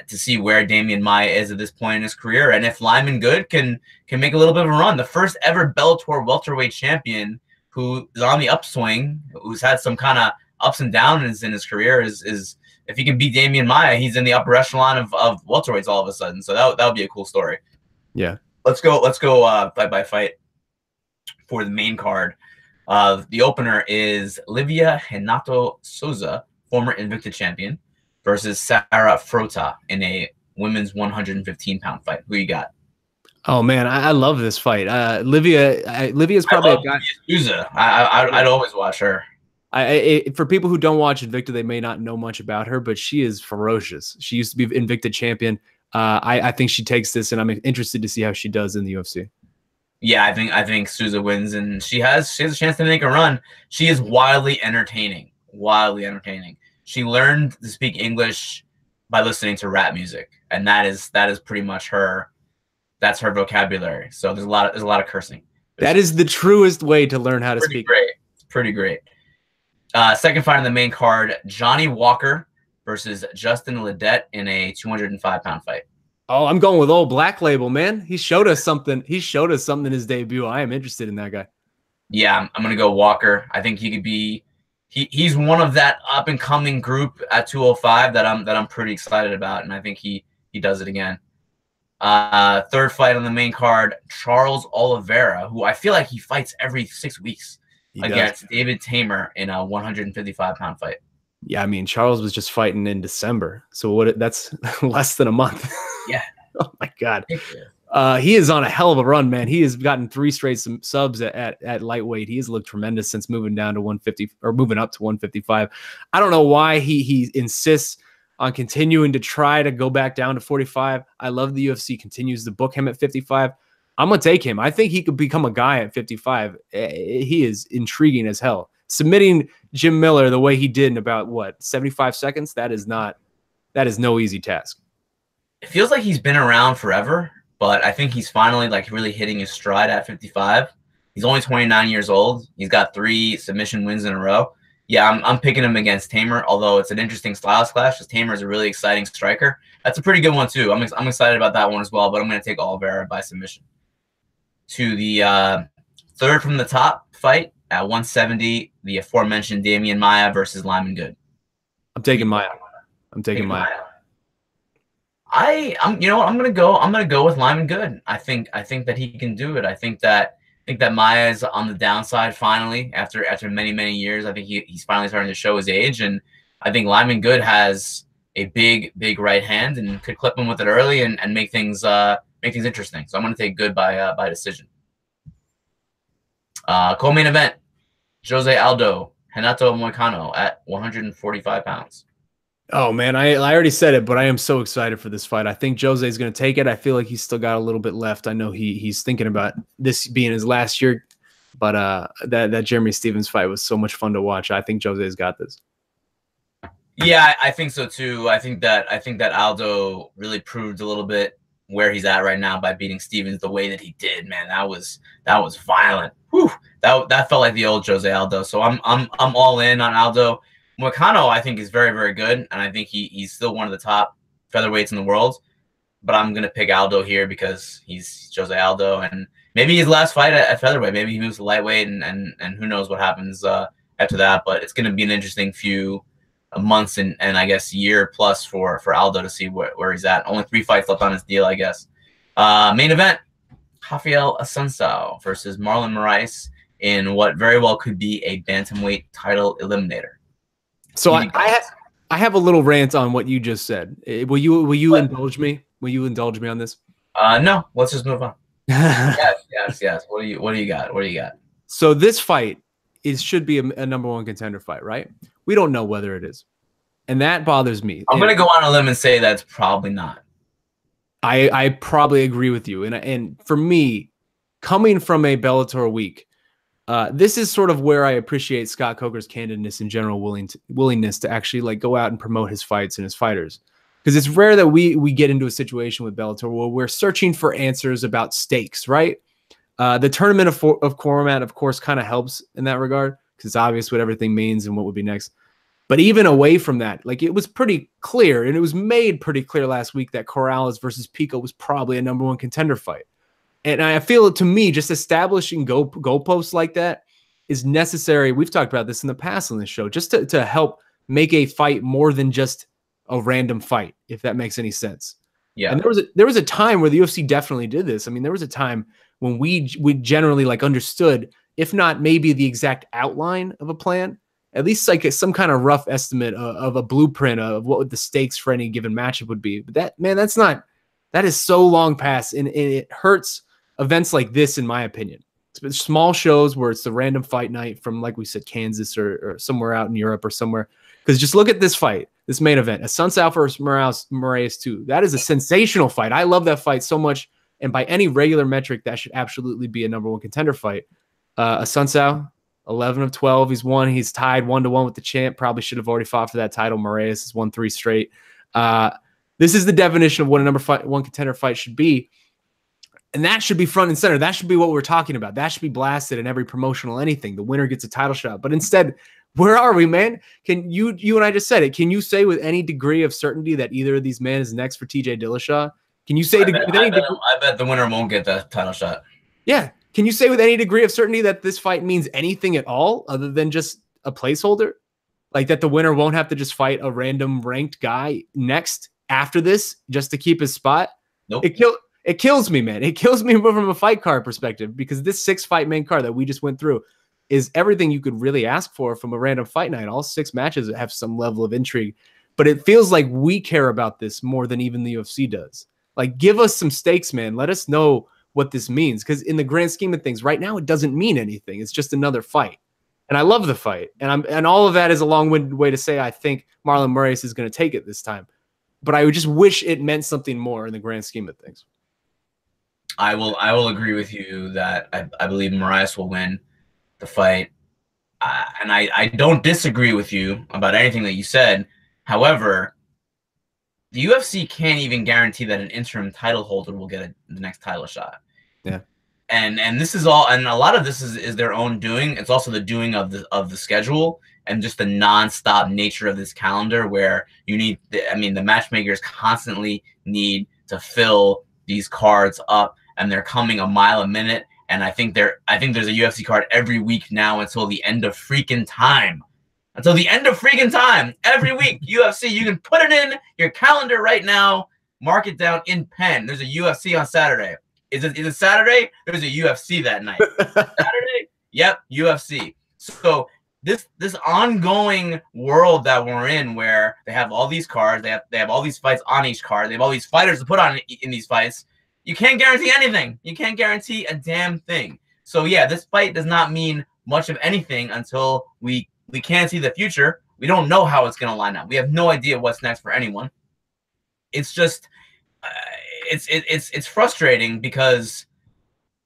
to see where Damian Maia is at this point in his career. And if Lyman Good can make a little bit of a run, the first ever Bellator welterweight champion who is on the upswing, who's had some kind of ups and downs in his career, is if he can beat Damian Maia, he's in the upper echelon of welterweights all of a sudden. So that would be a cool story. Yeah. Let's go fight by fight for the main card. The opener is Livia Renato Souza, former Invicta champion, versus Sarah Frota in a women's 115-pound fight. Who you got? Oh man, I love this fight. Livia's probably a guy. Souza. I'd always watch her. For people who don't watch Invicta, they may not know much about her, but she is ferocious. She used to be Invicta champion. I think she takes this, and I'm interested to see how she does in the UFC. Yeah, I think Souza wins, and she has a chance to make a run. She is wildly entertaining. Wildly entertaining. She learned to speak English by listening to rap music, and that is pretty much her. That's her vocabulary. So there's a lot of cursing. That is the truest way to learn how to speak. Great. It's pretty great. Second fight on the main card: Johnny Walker versus Justin Ledet in a 205-pound fight. Oh, I'm going with old Black Label, man. He showed us something. He showed us something in his debut. I am interested in that guy. Yeah, I'm gonna go Walker. I think he could be. He's one of that up and coming group at 205 that I'm pretty excited about, and I think he does it again. Third fight on the main card: Charles Oliveira, who I feel like he fights every 6 weeks, against David Tamer in a 155-pound fight. Yeah, I mean, Charles was just fighting in December. So that's less than a month. Yeah. Oh my God. He is on a hell of a run, man. He has gotten 3 straight subs at lightweight. He has looked tremendous since moving down to 150 or moving up to 155. I don't know why he insists on continuing to try to go back down to 45. I love the UFC continues to book him at 55. I'm going to take him. I think he could become a guy at 55. He is intriguing as hell. Submitting Jim Miller the way he did in about, 75 seconds? That is no easy task. It feels like he's been around forever, but I think he's finally really hitting his stride at 55. He's only 29 years old. He's got 3 submission wins in a row. Yeah, I'm picking him against Tamer, although it's an interesting styles clash because Tamer is a really exciting striker. That's a pretty good one too. I'm excited about that one as well, but I'm going to take Oliveira by submission. To the third from the top fight at 170, the aforementioned Damian Maia versus Lyman Good. I'm taking Maia. I'm taking Maia. I'm gonna go with Lyman Good. I think that he can do it. I think that Maia is on the downside finally after many years. I think he's finally starting to show his age, and I think Lyman Good has a big right hand and could clip him with it early and make things interesting. So I'm gonna take Good by decision. Co-main event: Jose Aldo, Renato Moicano at 145 pounds. Oh, man, I already said it, but I am so excited for this fight. I think Jose is going to take it. I feel like he's still got a little bit left. I know he's thinking about this being his last year, but that Jeremy Stevens fight was so much fun to watch. I think Jose's got this. Yeah, I think so too. I think that Aldo really proved a little bit where he's at right now by beating Stevens the way that he did, man. That was violent. Whew. That felt like the old Jose Aldo. So I'm all in on Aldo. Moicano, I think, is very, very good, and I think he's still one of the top featherweights in the world. But I'm gonna pick Aldo here because he's Jose Aldo, and maybe his last fight at featherweight, maybe he moves to lightweight, and who knows what happens after that. But it's gonna be an interesting few months and I guess year plus for Aldo to see where he's at. Only 3 fights left on his deal, I guess. Main event: Rafael Assunção versus Marlon Moraes in what very well could be a bantamweight title eliminator. So I have a little rant on what you just said. Will you indulge me? Will you indulge me on this? No. Let's just move on. Yes. What do you got? So this fight should be a #1 contender fight, right? We don't know whether it is, and that bothers me. I'm gonna go on a limb and say that's probably not. I probably agree with you, and for me, coming from a Bellator week, this is sort of where I appreciate Scott Coker's candidness and general willingness to actually like go out and promote his fights and his fighters. Because it's rare that we get into a situation with Bellator where we're searching for answers about stakes, right? The tournament of format, of course, kind of helps in that regard because it's obvious what everything means and what would be next. But even away from that, like it was pretty clear, and it was made pretty clear last week that Corrales versus Pico was probably a #1 contender fight. And I feel, to me, just establishing goalposts like that is necessary. We've talked about this in the past on this show, just to help make a fight more than just a random fight, if that makes any sense. Yeah. And there was a time where the UFC definitely did this. I mean, there was a time when we generally like understood, if not maybe the exact outline of a plan, at least like some kind of rough estimate of a blueprint of what the stakes for any given matchup would be. But that is so long past, and it hurts events like this, in my opinion. It's small shows where it's the random fight night from, like we said, Kansas or somewhere out in Europe or somewhere. Because just look at this fight, this main event, Assunção versus Moraes 2. That is a sensational fight. I love that fight so much. And by any regular metric, that should absolutely be a #1 contender fight. Assunção, 11 of 12. He's won. He's tied 1-1 with the champ. Probably should have already fought for that title. Moraes has won 3 straight. This is the definition of what a #1 contender fight should be. And that should be front and center. That should be what we're talking about. That should be blasted in every promotional anything. The winner gets a title shot. But instead, where are we, man? Can you and I just said it. Can you say with any degree of certainty that either of these men is next for TJ Dillashaw? Can you say I bet the winner won't get that title shot. Yeah. Can you say with any degree of certainty that this fight means anything at all other than just a placeholder? Like that the winner won't have to just fight a random ranked guy next after this just to keep his spot? Nope. It kills me, man. It kills me from a fight card perspective because this 6-fight main card that we just went through is everything you could really ask for from a random fight night. All 6 matches have some level of intrigue, but it feels like we care about this more than even the UFC does. Like, give us some stakes, man. Let us know what this means, because in the grand scheme of things, right now it doesn't mean anything. It's just another fight, and I love the fight, and all of that is a long-winded way to say I think Marlon Moraes is going to take it this time, but I would just wish it meant something more in the grand scheme of things. I will agree with you that I believe Moraes will win the fight, and I don't disagree with you about anything that you said. However, the UFC can't even guarantee that an interim title holder will get the next title shot. Yeah, and this is all, and a lot of this is their own doing. It's also the doing of the schedule and just the nonstop nature of this calendar, where you need. The matchmakers constantly need to fill these cards up, and they're coming a mile a minute. And I think there's a UFC card every week now until the end of freaking time. Until the end of freaking time, every week, UFC, you can put it in your calendar right now, mark it down in pen. There's a UFC on Saturday. Is it Saturday? There's a UFC that night. Saturday? Yep, UFC. So this ongoing world that we're in, where they have all these cards, they have all these fights on each card, they have all these fighters to put on in these fights. You can't guarantee anything. You can't guarantee a damn thing. So yeah, this fight does not mean much of anything until we can't see the future. We don't know how it's going to line up. We have no idea what's next for anyone. It's just, it's frustrating because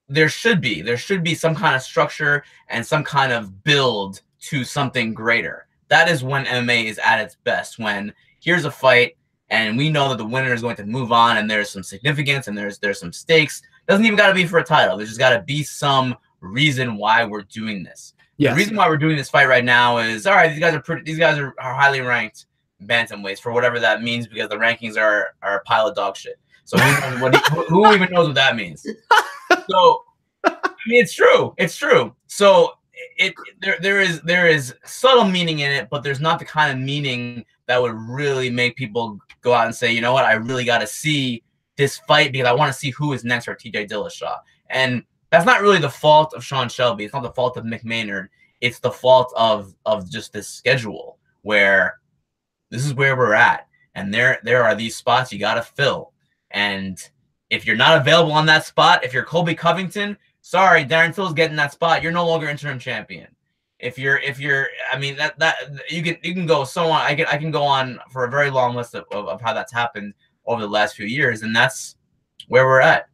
there should be some kind of structure and some kind of build to something greater. That is when MMA is at its best. When here's a fight and we know that the winner is going to move on, and there's some significance, and there's some stakes. Doesn't even got to be for a title. There's just got to be some reason why we're doing this. Yes. The reason why we're doing this fight right now is, all right, these guys are highly ranked bantamweights, for whatever that means, because the rankings are a pile of dog shit. So who even knows what that means? So I mean, it's true. It's true. So there is subtle meaning in it, but there's not the kind of meaning that would really make people go out and say, you know what, I really got to see this fight because I want to see who is next for TJ Dillashaw. And that's not really the fault of Sean Shelby. It's not the fault of Mick Maynard. It's the fault of just this schedule where this is where we're at. And there are these spots you got to fill. And if you're not available on that spot, if you're Colby Covington, sorry, Darren Till's getting that spot. You're no longer interim champion. If you're, I mean, that you can go so on. I can go on for a very long list of how that's happened over the last few years, and that's where we're at.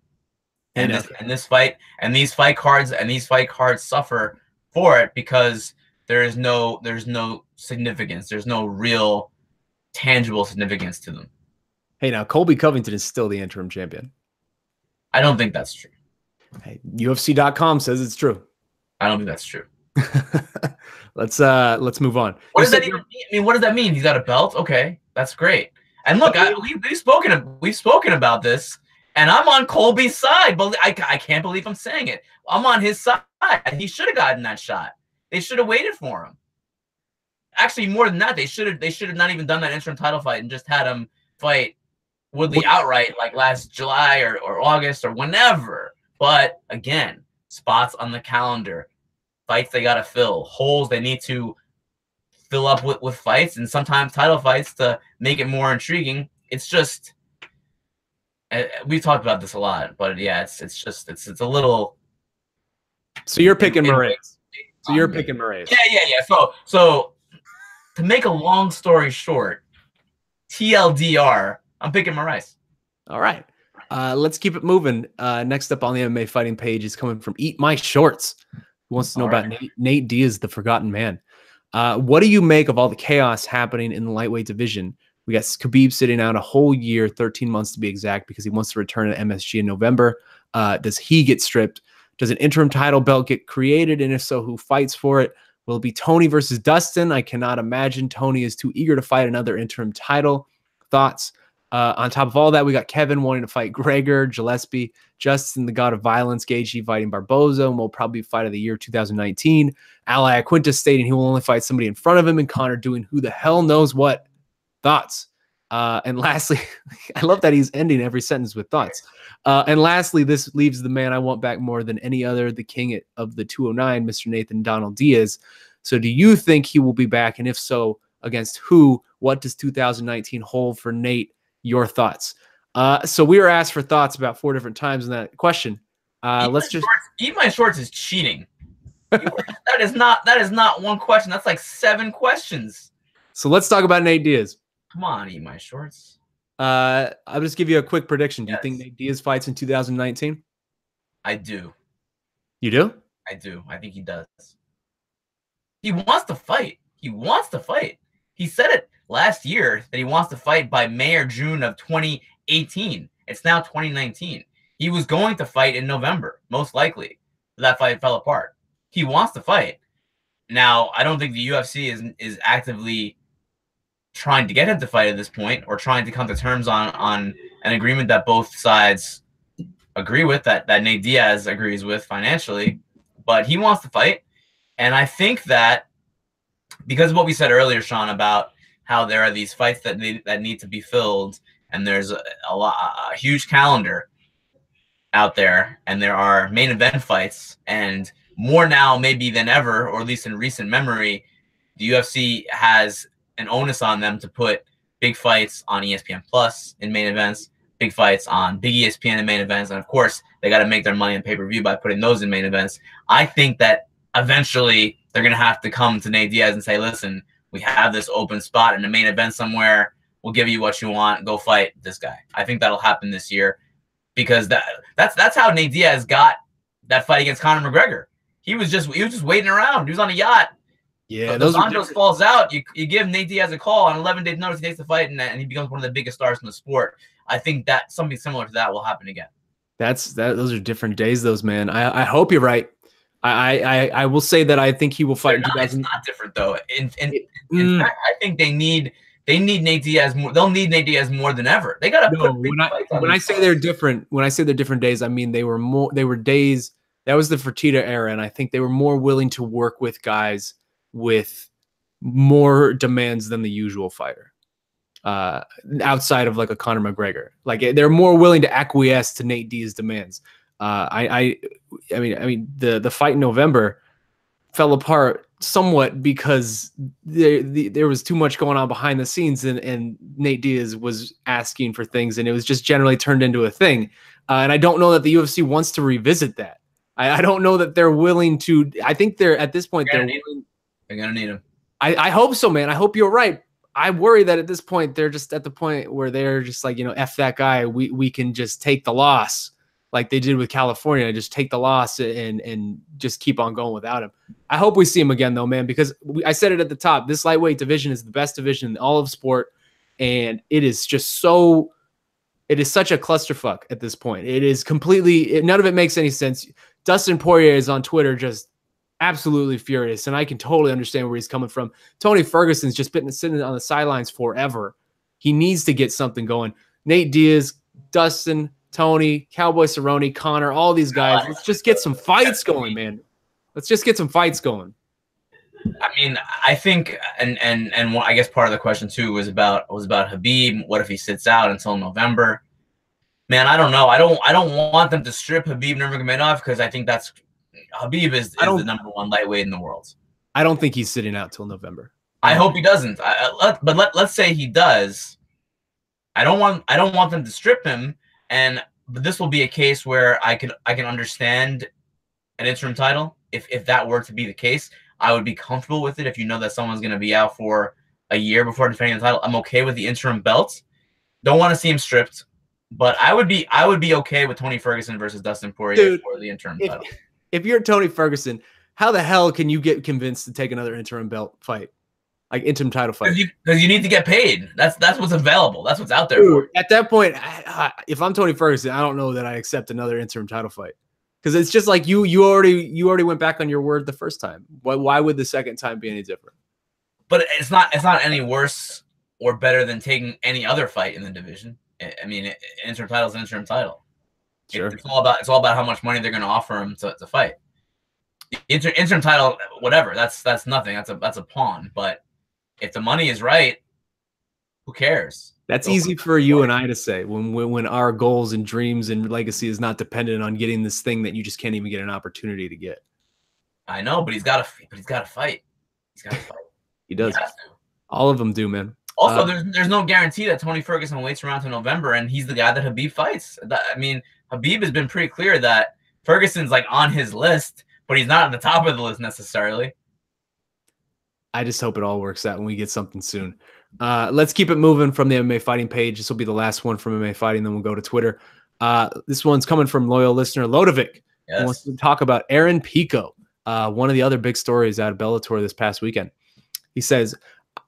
And these fight cards suffer for it because there's no significance. There's no real tangible significance to them. Hey, now Colby Covington is still the interim champion. I don't think that's true. Hey, UFC.com says it's true. I don't think that's true. Let's move on. What does that even mean? I mean, what does that mean? He's got a belt? Okay, that's great. And look, we've spoken about this, and I'm on Colby's side, but I can't believe I'm saying it. I'm on his side. He should have gotten that shot. They should have waited for him. Actually, more than that, they should have not even done that interim title fight and just had him fight Woodley outright like last July or August or whenever. But again, spots on the calendar, fights they got to fill, holes they need to fill up with fights, and sometimes title fights to make it more intriguing. It's just, we've talked about this a lot, but yeah, it's a little. So you're picking Moraes. So you're picking Moraes. Yeah. So to make a long story short, TLDR, I'm picking Moraes. All right. Let's keep it moving. Next up on the MMA fighting page is coming from Eat My Shorts, who wants to know about Nate Diaz, the forgotten man. What do you make of all the chaos happening in the lightweight division? We got Khabib sitting out a whole year, 13 months to be exact, because he wants to return to MSG in November. Does he get stripped? Does an interim title belt get created? And if so, who fights for it? Will it be Tony versus Dustin? I cannot imagine. Tony is too eager to fight another interim title. Thoughts? On top of all that, we got Kevin wanting to fight Gregor, Gillespie, Justin, the God of Violence, Gaethje fighting Barboza, and will probably fight of the year 2019. Ally Quintus stating he will only fight somebody in front of him, and Connor doing who the hell knows what. Thoughts? And lastly, I love that he's ending every sentence with thoughts. And lastly, this leaves the man I want back more than any other, the king of the 209, Mr. Nathan Donald Diaz. So do you think he will be back? And if so, against who? What does 2019 hold for Nate? Your thoughts. So we were asked for thoughts about 4 different times in that question. Eat My Shorts is cheating. That is not one question. That's like 7 questions. So let's talk about Nate Diaz. Come on, Eat My Shorts. I'll just give you a quick prediction. Do you think Nate Diaz fights in 2019? I do. You do? I do. I think he does. He wants to fight. He wants to fight. He said it last year that he wants to fight by May or June of 2018. It's now 2019. He was going to fight in November, most likely. That fight fell apart. He wants to fight. Now, I don't think the UFC is actively trying to get him to fight at this point, or trying to come to terms on an agreement that both sides agree with, that Nate Diaz agrees with financially. But he wants to fight. And I think that because of what we said earlier, Shaun, about how there are these fights that need to be filled, and there's a huge calendar out there, and there are main event fights, and more now maybe than ever, or at least in recent memory, the UFC has an onus on them to put big fights on ESPN Plus in main events, big fights on Big ESPN in main events, and of course they got to make their money in pay-per-view by putting those in main events. I think that eventually they're going to have to come to Nate Diaz and say, listen, we have this open spot in the main event somewhere. We'll give you what you want. Go fight this guy. I think that'll happen this year, because that's how Nate Diaz got that fight against Conor McGregor. He was just waiting around. He was on a yacht. Yeah, Dos those are Anjos falls out. You give Nate Diaz a call on 11 days notice. He takes the fight, and he becomes one of the biggest stars in the sport. I think that something similar to that will happen again. Those are different days, those, man. I hope you're right. I will say that I think he will fight in 2000. It's not different though. In fact, I think they need Nate Diaz more. They'll need Nate Diaz more than ever. They got to put big fights on. When I say they're different, when I say they're different days, I mean they were days. That was the Fertitta era, and I think they were more willing to work with guys with more demands than the usual fighter. Outside of like a Conor McGregor, like they're more willing to acquiesce to Nate Diaz's demands. I mean, the fight in November fell apart somewhat because there was too much going on behind the scenes, and Nate Diaz was asking for things, and it was just generally turned into a thing. And I don't know that the UFC wants to revisit that. I don't know that they're willing to. I think they're at this point they're gonna need him. I hope so, man. I hope you're right. I worry that at this point they're just at the point where they're just like, F that guy. We can just take the loss like they did with California, just take the loss and just keep on going without him. I hope we see him again though, man, because I said it at the top. This lightweight division is the best division in all of sport, and it is just so. It is such a clusterfuck at this point. It is completely. None of it makes any sense. Dustin Poirier is on Twitter just absolutely furious, and I can totally understand where he's coming from. Tony Ferguson's just been sitting on the sidelines forever. He needs to get something going. Nate Diaz, Dustin, Tony, Cowboy Cerrone, Connor, all these guys. Let's just get some fights going, man. Let's just get some fights going. I mean, I think, and I guess part of the question too was about Khabib. What if he sits out until November? Man, I don't know. I don't want them to strip Khabib Nurmagomedov because I think Khabib is the #1 lightweight in the world. I don't think he's sitting out till November. I hope he doesn't. But let's say he does. I don't want them to strip him. But this will be a case where I can understand an interim title if that were to be the case. I would be comfortable with it if you know that someone's going to be out for a year before defending the title. I'm okay with the interim belt. Don't want to see him stripped, but I would be okay with Tony Ferguson versus Dustin Poirier for the interim title. If you're Tony Ferguson, how the hell can you get convinced to take another interim belt fight? Like interim title fight? Because you need to get paid. That's what's available. That's what's out there. Dude, at that point, if I'm Tony Ferguson, I don't know that I accept another interim title fight. Because it's just like you already went back on your word the first time. Why would the second time be any different? But it's not any worse or better than taking any other fight in the division. I mean, interim title is an interim title. Sure. It's all about how much money they're going to offer him to fight. Interim title, whatever. That's nothing. That's a pawn. But if the money is right, who cares? That's easy for you and I to say when our goals and dreams and legacy is not dependent on getting this thing that you just can't even get an opportunity to get. I know, but he's got to fight. He's got to fight. He does. All of them do, man. Also, there's no guarantee that Tony Ferguson waits around to November and he's the guy that Khabib fights. I mean, Khabib has been pretty clear that Ferguson's like on his list, but he's not at the top of the list necessarily. I just hope it all works out and we get something soon. Let's keep it moving from the MMA Fighting page. This will be the last one from MMA Fighting, then we'll go to Twitter. This one's coming from loyal listener Lodovic. Yes. He wants to talk about Aaron Pico, one of the other big stories out of Bellator this past weekend. He says,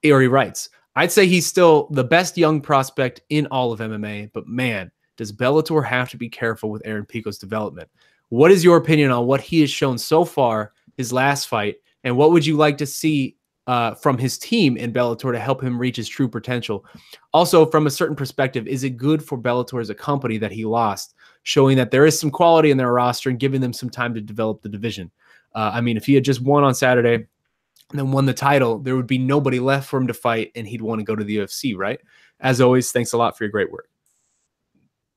or he writes, I'd say he's still the best young prospect in all of MMA, but man, does Bellator have to be careful with Aaron Pico's development. What is your opinion on what he has shown so far, his last fight, and what would you like to see from his team in Bellator to help him reach his true potential? Also, from a certain perspective, is it good for Bellator as a company that he lost, showing that there is some quality in their roster and giving them some time to develop the division? I mean, if he had just won on Saturday and then won the title, there would be nobody left for him to fight, and he'd want to go to the UFC, right? As always, thanks a lot for your great work.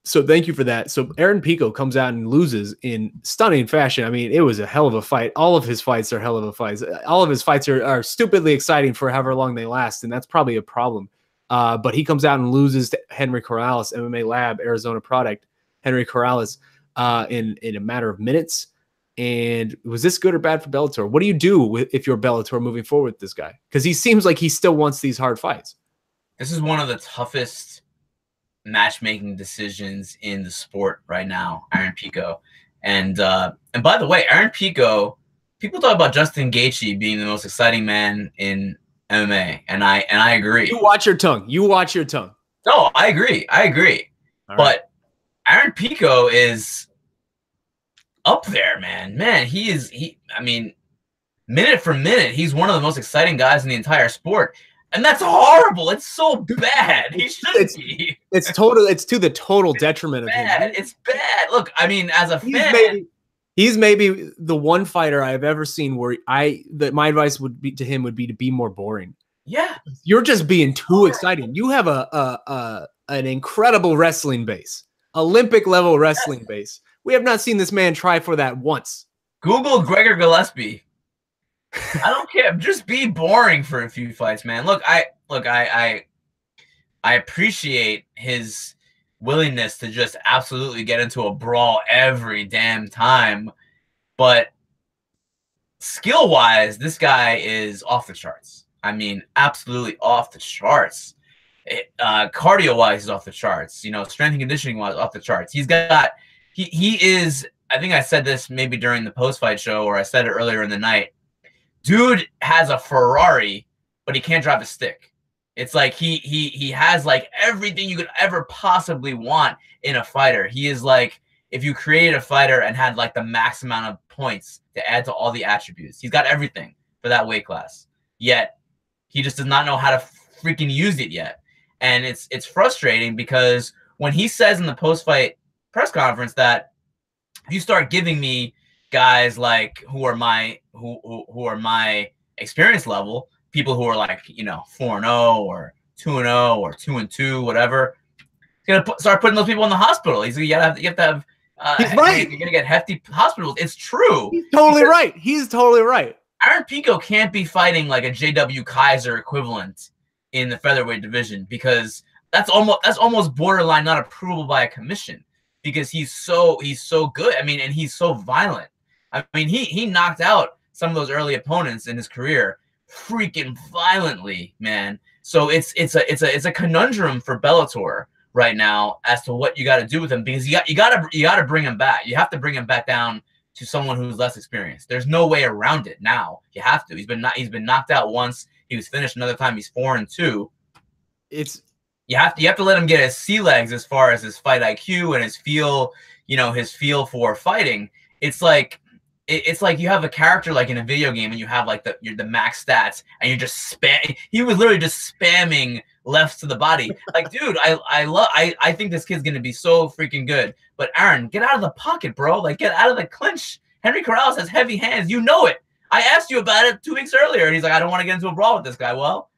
So thank you for that. So Aaron Pico comes out and loses in stunning fashion. I mean, it was a hell of a fight. All of his fights are hell of a fights. All of his fights are stupidly exciting for however long they last, and that's probably a problem. But he comes out and loses to Henry Corrales, MMA Lab, Arizona product, Henry Corrales, in a matter of minutes. And was this good or bad for Bellator? What do you do if you're Bellator moving forward with this guy? Because he seems like he still wants these hard fights. This is one of the toughest matchmaking decisions in the sport right now, Aaron Pico. And by the way, Aaron Pico people talk about Justin Gaethje being the most exciting man in MMA, and I agree. You watch your tongue. You watch your tongue. No, I agree. I agree. But Aaron Pico is up there, man. Man, I mean, minute for minute, he's one of the most exciting guys in the entire sport. And that's horrible. It's so bad. He shouldn't be. It's to the total detriment of him. It's bad. Look, I mean, as a fan, he's maybe the one fighter I've ever seen where my advice would be to be more boring. Yeah. You're just being too exciting. You have an incredible wrestling base, Olympic level wrestling base. We have not seen this man try for that once. Google Gregor Gillespie. I don't care. Just be boring for a few fights, man. Look, I appreciate his willingness to just absolutely get into a brawl every damn time, but skill-wise, this guy is off the charts. I mean, absolutely off the charts. Cardio-wise, he's off the charts. You know, strength and conditioning-wise, off the charts. He is. I think I said this maybe during the post-fight show, or I said it earlier in the night. Dude has a Ferrari, but he can't drive a stick. It's like he has like everything you could ever possibly want in a fighter. He is like if you created a fighter and had like the max amount of points to add to all the attributes. He's got everything for that weight class. Yet he just does not know how to freaking use it yet. And it's frustrating because when he says in the post-fight press conference that if you start giving me guys like who are my experience level, people who are like, you know, 4-0 or 2-0 or 2-2, whatever, he's gonna start putting those people in the hospital. You have to have he's right. You're gonna get hefty hospitals. It's true. He's totally right. He's totally right. Aaron Pico can't be fighting like a JW Kaiser equivalent in the featherweight division because that's almost borderline not approvable by a commission because he's so good. I mean, and he's so violent. I mean, he knocked out some of those early opponents in his career freaking violently, man. So it's a conundrum for Bellator right now as to what you got to do with him because you got to bring him back. You have to bring him back down to someone who's less experienced. There's no way around it now. You have to. He's been knocked out once. He was finished another time. He's 4-2. You have to let him get his sea legs as far as his fight IQ and his feel for fighting. It's like you have a character like in a video game and you have like the max stats and you're just he was literally just spamming lefts to the body. Like, dude, I think this kid's gonna be so freaking good. But Aaron, get out of the pocket, bro. Like, get out of the clinch. Henry Corrales has heavy hands. You know it. I asked you about it 2 weeks earlier, and he's like, I don't want to get into a brawl with this guy. Well,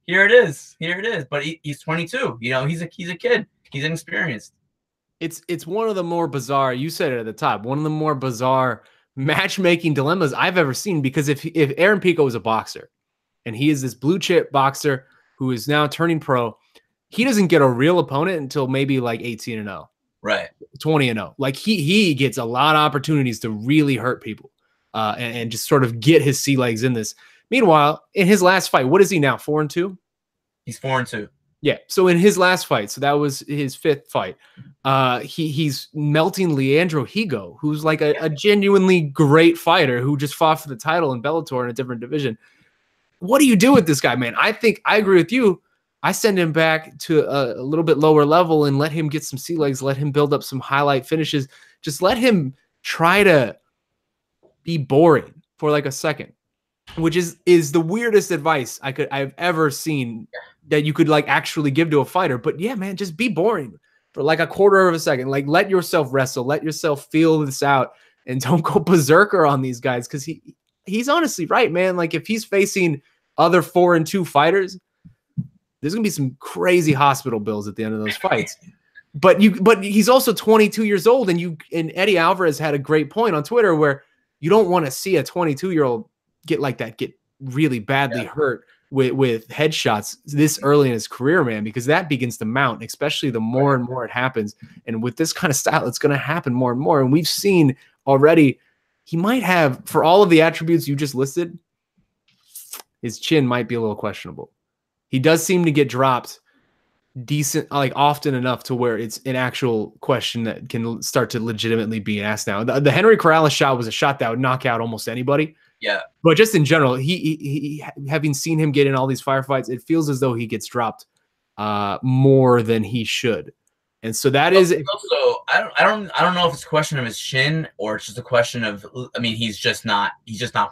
here it is. Here it is. But he's 22. You know, he's a kid. He's inexperienced. It's one of the more bizarre. You said it at the top. One of the more bizarre matchmaking dilemmas I've ever seen. Because if Aaron Pico is a boxer, and he is this blue chip boxer who is now turning pro, he doesn't get a real opponent until maybe like 18-0, right? 20-0. Like he gets a lot of opportunities to really hurt people. And just sort of get his sea legs in this. Meanwhile, in his last fight, what is he now? 4-2? He's 4-2. Yeah. So in his last fight, so that was his 5th fight. He's melting Leandro Higo, who's like a genuinely great fighter who just fought for the title in Bellator in a different division. What do you do with this guy, man? I think I agree with you. I send him back to a little bit lower level and let him get some sea legs, let him build up some highlight finishes. Just let him try to be boring for like a second, which is the weirdest advice I've ever seen that you could like actually give to a fighter. But yeah, man, just be boring for like a quarter of a second. Like, let yourself wrestle, let yourself feel this out, and don't go berserker on these guys. Cause he's honestly right, man. Like, if he's facing other 4-2 fighters, there's gonna be some crazy hospital bills at the end of those fights. But he's also 22 years old, and Eddie Alvarez had a great point on Twitter where you don't want to see a 22-year-old get really badly hurt with headshots this early in his career, man, because that begins to mount, especially the more and more it happens. And with this kind of style, it's going to happen more and more. And we've seen already he might have, for all of the attributes you just listed, his chin might be a little questionable. He does seem to get dropped decent, like often enough to where it's an actual question that can start to legitimately be asked now. The Henry Corrales shot was a shot that would knock out almost anybody. Yeah. But just in general, he having seen him get in all these firefights, it feels as though he gets dropped more than he should. And so that is also, I don't know if it's a question of his shin or it's just a question of, I mean, he's just not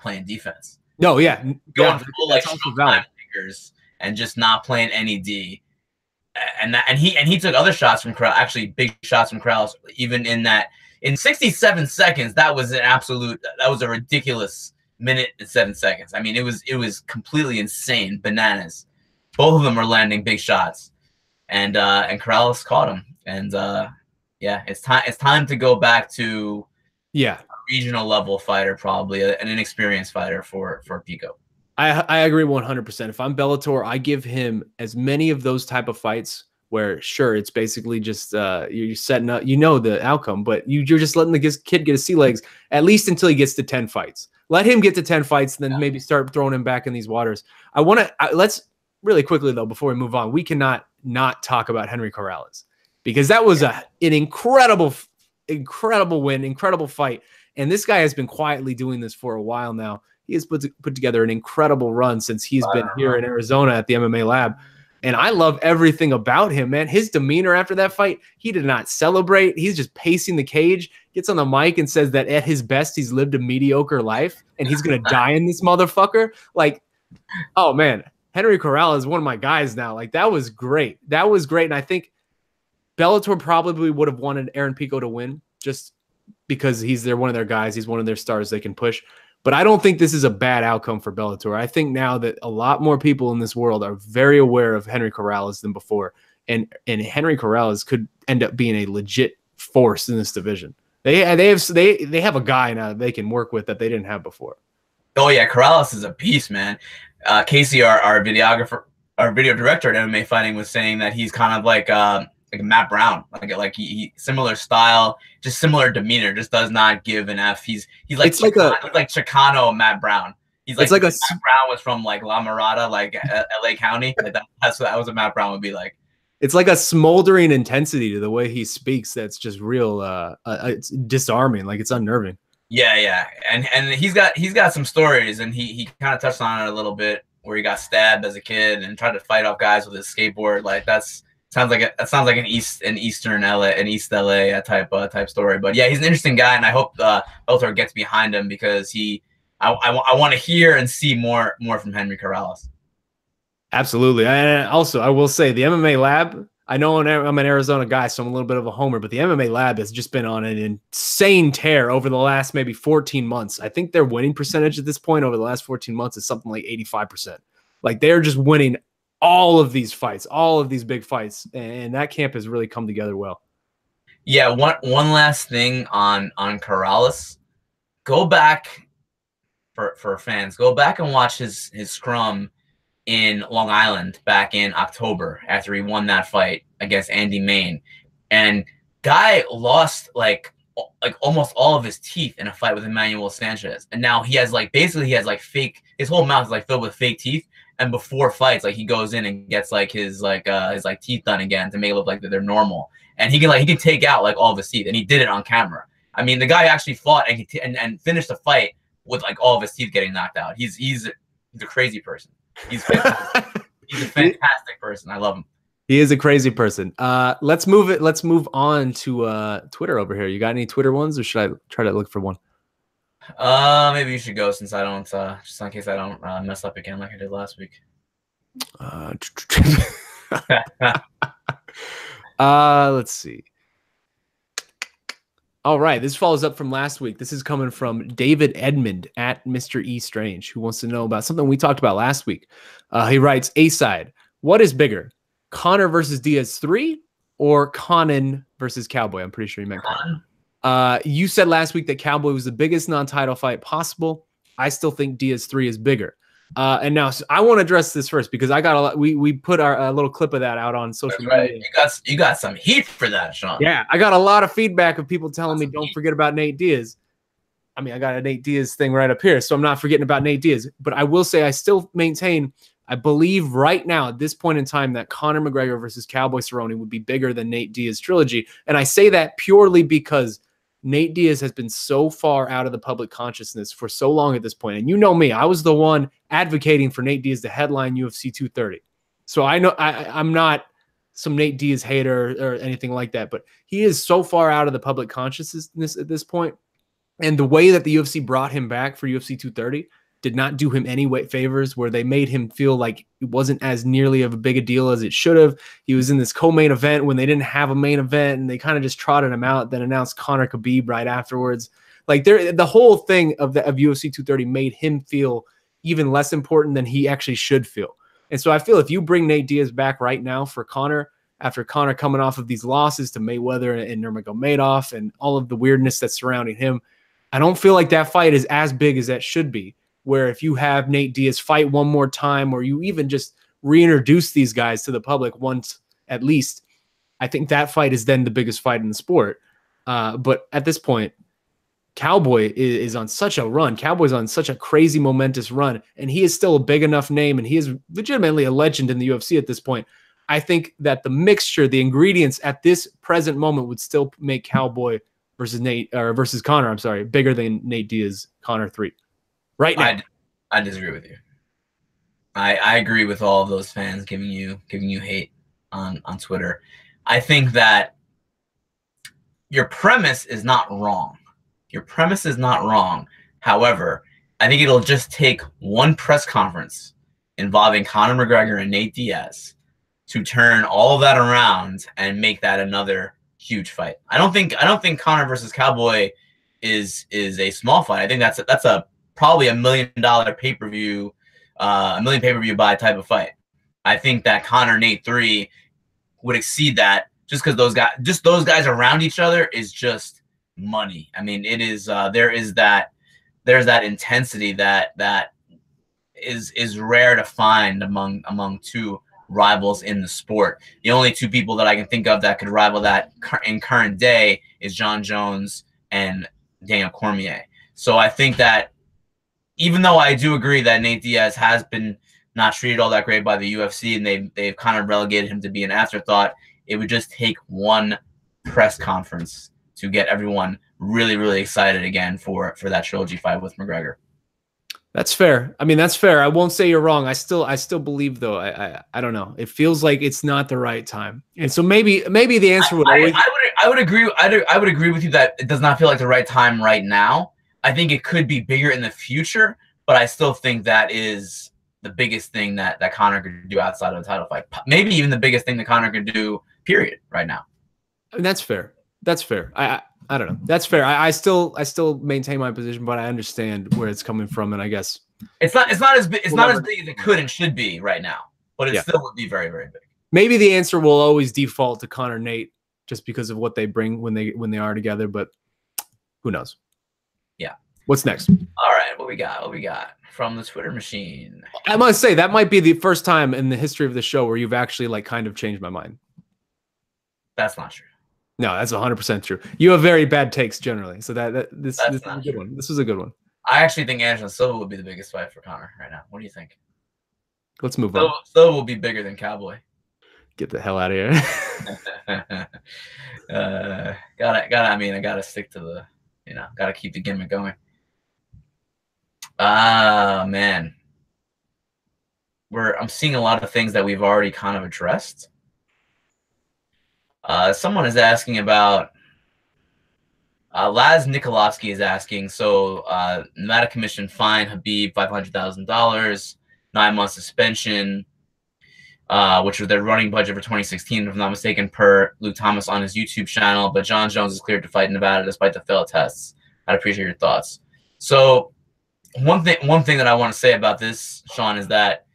playing defense. No, yeah, going full like time figures and just not playing any D. And he took other shots from Corrales, actually big shots from Corrales, even in 67 seconds. That was a ridiculous minute and 7 seconds. I mean, it was completely insane, bananas. Both of them were landing big shots, and Corrales caught him. And yeah, it's time to go back to a regional level fighter, probably an inexperienced fighter for Pico. I agree 100%. If I'm Bellator, I give him as many of those type of fights where, sure, it's basically just you're setting up, the outcome, but you're just letting the kid get his sea legs at least until he gets to 10 fights. Let him get to 10 fights, and then maybe start throwing him back in these waters. Let's really quickly though, before we move on, we cannot not talk about Henry Corrales, because that was an incredible win, incredible fight, and this guy has been quietly doing this for a while now. He has put together an incredible run since he's been here in Arizona at the MMA Lab. And I love everything about him, man. His demeanor after that fight, he did not celebrate. He's just pacing the cage, gets on the mic and says that at his best, he's lived a mediocre life and he's going to die in this motherfucker. Like, oh, man. Henry Corrales is one of my guys now. Like, that was great. That was great. And I think Bellator probably would have wanted Aaron Pico to win just because they're one of their guys. He's one of their stars they can push. But I don't think this is a bad outcome for Bellator. I think now that a lot more people in this world are very aware of Henry Corrales than before, and Henry Corrales could end up being a legit force in this division. They have a guy now that they can work with that they didn't have before. Oh yeah, Corrales is a beast, man. Casey, our videographer, our video director at MMA Fighting, was saying that he's kind of like Matt Brown, like he similar style, just similar demeanor, just does not give an F. He's like Chicano Matt Brown. He's like, Matt Brown was from like La Mirada, like LA County. Like that was what Matt Brown would be like. It's like a smoldering intensity to the way he speaks that's just real it's disarming, like it's unnerving. Yeah, and he's got some stories, and he kind of touched on it a little bit, where he got stabbed as a kid and tried to fight off guys with his skateboard. Like sounds like an East LA type story. But yeah, he's an interesting guy, and I hope Bellator gets behind him, because I want to hear and see more from Henry Corrales. Absolutely. And also, I will say the MMA Lab, I know I'm an Arizona guy, so I'm a little bit of a homer, but the MMA Lab has just been on an insane tear over the last maybe 14 months. I think their winning percentage at this point over the last 14 months is something like 85%. Like, they're just winning all of these fights, all of these big fights, and that camp has really come together well. Yeah, one last thing on Corrales. Go back for fans. Go back and watch his scrum in Long Island back in October after he won that fight against Andy Main, and guy lost like almost all of his teeth in a fight with Emmanuel Sanchez, and now he has fake. His whole mouth is like filled with fake teeth. And before fights, like, he goes in and gets like his teeth done again to make it look like that they're normal. And he can take out like all of his teeth, and he did it on camera. I mean, the guy actually fought and finished the fight with like all of his teeth getting knocked out. He's a crazy person. He's fantastic. He's a fantastic person. I love him. He is a crazy person. Let's move on to Twitter over here. You got any Twitter ones, or should I try to look for one? Maybe you should go, since I don't, just in case I don't mess up again like I did last week. Let's see. All right, this follows up from last week. This is coming from David Edmond at Mr. E Strange, who wants to know about something we talked about last week. He writes, A-side, what is bigger, Conor versus Diaz 3 or Conan versus Cowboy? I'm pretty sure you meant Conan. You said last week that Cowboy was the biggest non-title fight possible. I still think Diaz 3 is bigger. And now, so I want to address this first, because I got a lot. We put our little clip of that out on social media. You got some heat for that, Shaun. Yeah, I got a lot of feedback of people telling me don't forget about Nate Diaz. I mean, I got a Nate Diaz thing right up here, so I'm not forgetting about Nate Diaz. But I will say I still maintain I believe right now at this point in time that Conor McGregor versus Cowboy Cerrone would be bigger than Nate Diaz trilogy. And I say that purely because Nate Diaz has been so far out of the public consciousness for so long at this point. And you know me, I was the one advocating for Nate Diaz to headline UFC 230. So I know I'm not some Nate Diaz hater or anything like that, but he is so far out of the public consciousness at this point. And the way that the UFC brought him back for UFC 230 did not do him any favors, where they made him feel like it wasn't as nearly of a big a deal as it should have. He was in this co-main event when they didn't have a main event, and they kind of just trotted him out, then announced Conor Khabib right afterwards. Like the whole thing of UFC 230 made him feel even less important than he actually should feel. And so I feel if you bring Nate Diaz back right now for Conor, after Conor coming off of these losses to Mayweather and Nurmagomedov and all of the weirdness that's surrounding him, I don't feel like that fight is as big as that should be. Where if you have Nate Diaz fight one more time, or you even just reintroduce these guys to the public once at least, I think that fight is then the biggest fight in the sport. But at this point, Cowboy is on such a run. Cowboy's on such a crazy, momentous run, and he is still a big enough name, and he is legitimately a legend in the UFC at this point. I think that the mixture, the ingredients at this present moment would still make Cowboy versus Conor, I'm sorry, bigger than Nate Diaz, Conor 3. Right now. I disagree with you. I agree with all of those fans giving you hate on Twitter. I think that your premise is not wrong. Your premise is not wrong. However, I think it'll just take one press conference involving Conor McGregor and Nate Diaz to turn all of that around and make that another huge fight. I don't think Conor versus Cowboy is a small fight. I think that's a probably $1 million pay-per-view, $1 million pay-per-view buy type of fight. I think that Conor Nate 3 would exceed that just because those guys around each other is just money. I mean, it is there's that intensity that is rare to find among two rivals in the sport. The only two people that I can think of that could rival that in current day is Jon Jones and Daniel Cormier. So I think that even though I do agree that Nate Diaz has been not treated all that great by the UFC and they've kind of relegated him to be an afterthought, it would just take one press conference to get everyone really, really excited again for that trilogy fight with McGregor. That's fair. I mean, that's fair. I won't say you're wrong. I still believe though. I don't know. It feels like it's not the right time. And so maybe the answer would always. I would agree. I would agree with you that it does not feel like the right time right now. I think it could be bigger in the future, but I still think that is the biggest thing that Conor could do outside of the title fight. Maybe even the biggest thing that Conor could do, period, right now. And that's fair. That's fair. I don't know. That's fair. I still maintain my position, but I understand where it's coming from, and I guess it's not as big as it could and should be right now, but it still would be very, very big. Maybe the answer will always default to Conor Nate just because of what they bring when they are together, but who knows? Yeah. What's next? All right, what we got from the Twitter machine? I must say that might be the first time in the history of the show where you've actually like kind of changed my mind. That's not true. No, that's 100% true. You have very bad takes generally, so this is a good one. This was a good one. I actually think Anderson Silva would be the biggest fight for Conor right now. What do you think? Let's move on. Silva will be bigger than Cowboy. Get the hell out of here. I gotta stick to the, gotta keep the gimmick going. Man, I'm seeing a lot of things that we've already kind of addressed. Someone is asking about Laz Nikolovsky is asking, so Nevada Commission fined Khabib $500,000, 9-month suspension, which was their running budget for 2016, if I'm not mistaken, per Luke Thomas on his YouTube channel. But Jon Jones is cleared to fight in Nevada despite the failed tests. I'd appreciate your thoughts. So one thing that I want to say about this, Shaun, is that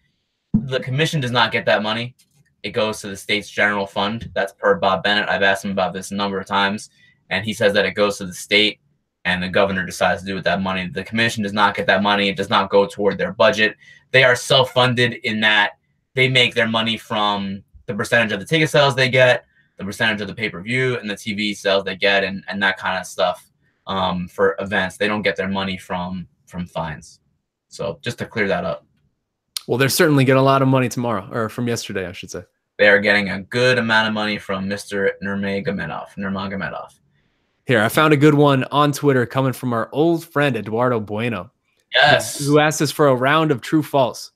the commission does not get that money. It goes to the state's general fund. That's per Bob Bennett. I've asked him about this a number of times, and he says that it goes to the state, and the governor decides to do with that money. The commission does not get that money. It does not go toward their budget. They are self-funded in that they make their money from the percentage of the ticket sales they get, the percentage of the pay-per-view, and the TV sales they get, and that kind of stuff for events. They don't get their money from fines. So just to clear that up. Well, they're certainly getting a lot of money tomorrow, or from yesterday, I should say. They are getting a good amount of money from Mr. Nurmagomedov. Here, I found a good one on Twitter coming from our old friend Eduardo Bueno. Yes. Who asked us for a round of true false.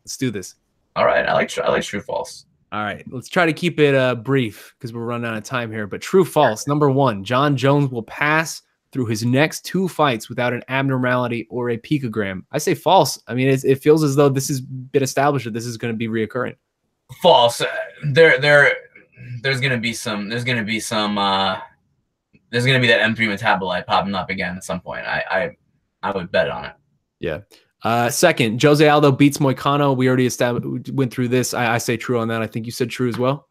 Let's do this. All right. I like true false. All right. Let's try to keep it brief because we're running out of time here. But true false. Number one, Jon Jones will pass through his next 2 fights without an abnormality or a picogram. I say false. I mean, it feels as though this has been established that this is going to be reoccurring. False. There's going to be that M3 metabolite popping up again at some point. I would bet on it. Yeah. Second, Jose Aldo beats Moicano. We already went through this. I say true on that. I think you said true as well.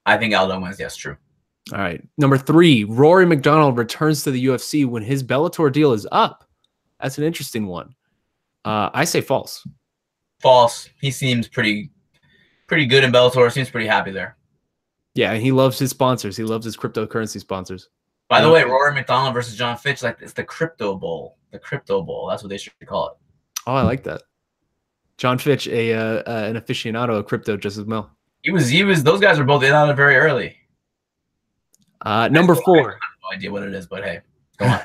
I think Aldo wins. Yes, true. All right. Number 3, Rory McDonald returns to the UFC when his Bellator deal is up. That's an interesting one. I say false. False. He seems pretty good in Bellator. Seems pretty happy there. Yeah, and he loves his sponsors. He loves his cryptocurrency sponsors. By the way, Rory McDonald versus John Fitch, like it's the Crypto Bowl. The Crypto Bowl. That's what they should call it. Oh, I like that. John Fitch, an aficionado of crypto just as well. He was. Those guys were both in on it very early. Number 4. I have no idea what it is, but hey, go on.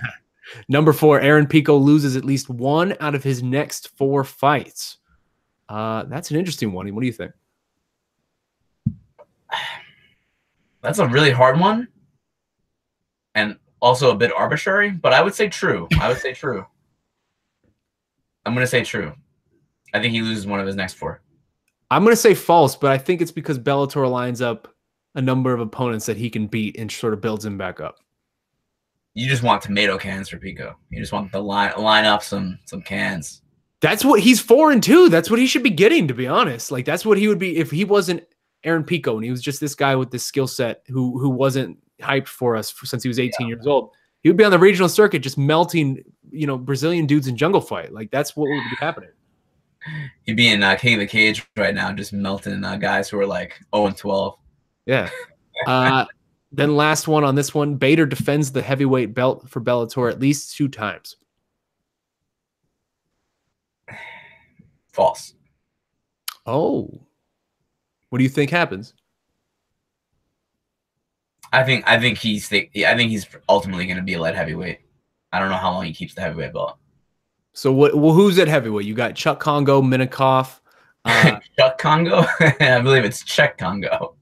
Number 4, Aaron Pico loses at least 1 out of his next 4 fights. That's an interesting one. What do you think? That's a really hard one, and also a bit arbitrary. But I would say true. I'm going to say true. I think he loses 1 of his next 4. I'm going to say false, but I think it's because Bellator lines up a number of opponents that he can beat and sort of builds him back up. You just want tomato cans for Pico. You just want to line up some cans. That's what he's 4-2. That's what he should be getting, to be honest. Like that's what he would be if he wasn't Aaron Pico and he was just this guy with this skill set who wasn't hyped for us since he was 18 years old. He would be on the regional circuit just melting, Brazilian dudes in jungle fight. Like that's what would be happening. He'd be in King of the Cage right now, just melting guys who are like 0-12. Yeah. Then last one on this one, Bader defends the heavyweight belt for Bellator at least 2 times. False. Oh. What do you think happens? I think he's ultimately going to be a light heavyweight. I don't know how long he keeps the heavyweight belt. So who's at heavyweight? You got Chuck Congo, Minikoff. Chuck Congo? I believe it's Czech Congo.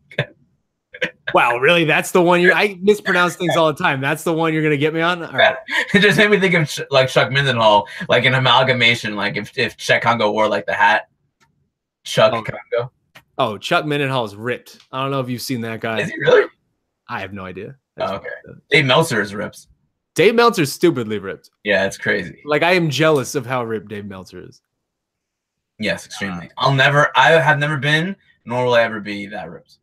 Wow, really? That's the one I mispronounce things all the time. That's the one you're gonna get me on? All right. It just made me think of like Chuck Mindenhall, like an amalgamation, like if Czech Congo wore like the hat. Chuck Congo. Oh, Chuck Mindenhall is ripped. I don't know if you've seen that guy. Is he really? I have no idea. Oh, okay. Dave Meltzer is ripped. Dave Meltzer's stupidly ripped. Yeah, it's crazy. Like I am jealous of how ripped Dave Meltzer is. Yes, extremely. I have never been, nor will I ever be that ripped.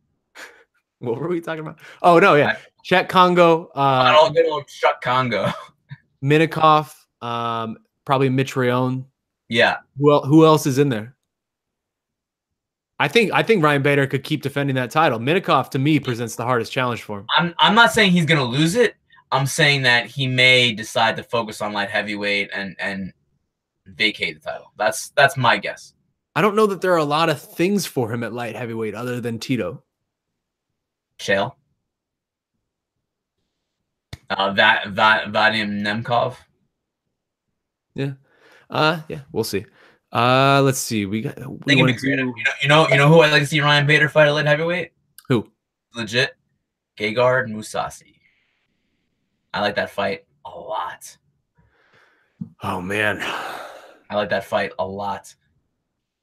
What were we talking about? Oh no, yeah. Czech Congo. Good old Chuck Congo. Minikoff, probably Mitch Rayon. Yeah. Who else is in there? I think Ryan Bader could keep defending that title. Minikoff to me presents the hardest challenge for him. I'm not saying he's gonna lose it. I'm saying that he may decide to focus on light heavyweight and vacate the title. That's my guess. I don't know that there are a lot of things for him at light heavyweight other than Tito. Shale. Vadim Nemkov. Yeah. Yeah, we'll see. Let's see. We want to do... You know who I'd like to see Ryan Bader fight at light heavyweight? Who? Legit. Gegard Mousasi. I like that fight a lot. Oh man. I like that fight a lot.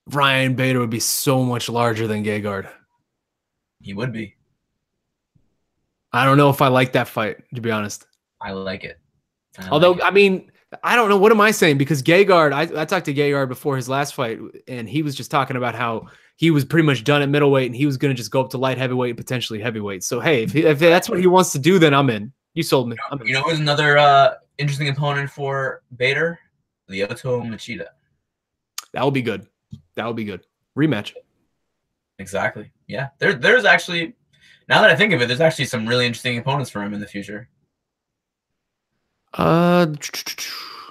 Ryan Bader would be so much larger than Gegard. He would be. I don't know if I like that fight, to be honest. I like it. I mean, I don't know. What am I saying? Because Gegard, I talked to Gegard before his last fight, and he was just talking about how he was pretty much done at middleweight, and he was going to just go up to light heavyweight and potentially heavyweight. So, hey, if that's what he wants to do, then I'm in. You sold me. You know who's another interesting opponent for Bader? Lyoto Machida. That would be good. That would be good. Rematch. Exactly. Yeah. There's actually, now that I think of it, there's actually some really interesting opponents for him in the future. Let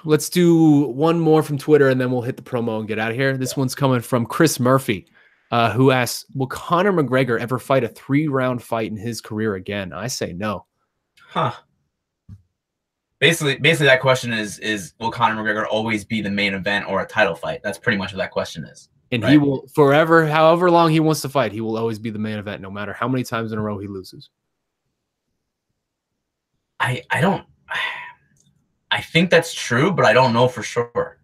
Let's do one more from Twitter, and then we'll hit the promo and get out of here. This one's coming from Chris Murphy, who asks, will Conor McGregor ever fight a 3-round fight in his career again? I say no. Huh. Basically that question is will Conor McGregor always be the main event or a title fight? That's pretty much what that question is. And right? He will forever, however long he wants to fight, he will always be the main event, no matter how many times in a row he loses. I think that's true, but I don't know for sure.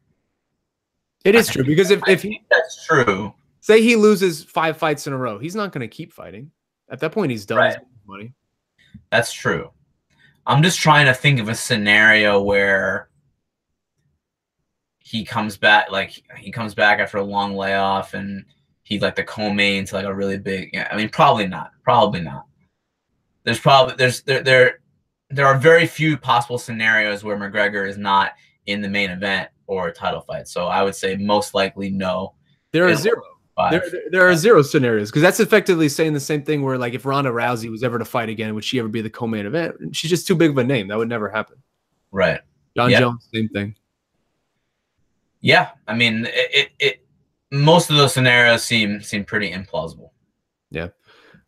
It is true, because if that's true, say he loses 5 fights in a row, he's not going to keep fighting. At that point, he's done. Right. His money. That's true. I'm just trying to think of a scenario where he comes back after a long layoff and he's like the co-main to like a really big. Yeah, I mean, probably not. Probably not. There are very few possible scenarios where McGregor is not in the main event or a title fight. So I would say most likely no. There are zero. There are 0 scenarios, because that's effectively saying the same thing where, like, if Ronda Rousey was ever to fight again, would she ever be the co-main event? She's just too big of a name. That would never happen. Right. Jon Jones, same thing. Yeah. I mean, most of those scenarios seem pretty implausible. Yeah.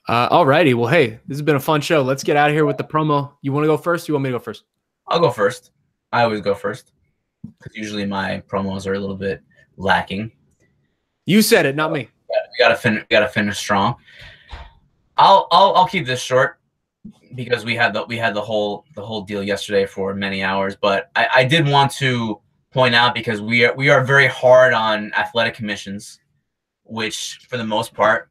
All righty. Well, hey, this has been a fun show. Let's get out of here with the promo. You want to go first? You want me to go first? I'll go first. I always go first, because usually my promos are a little bit lacking. You said it, not me. Yeah, we gotta finish strong. I'll keep this short, because we had the whole deal yesterday for many hours. But I did want to point out, because we are very hard on athletic commissions, which for the most part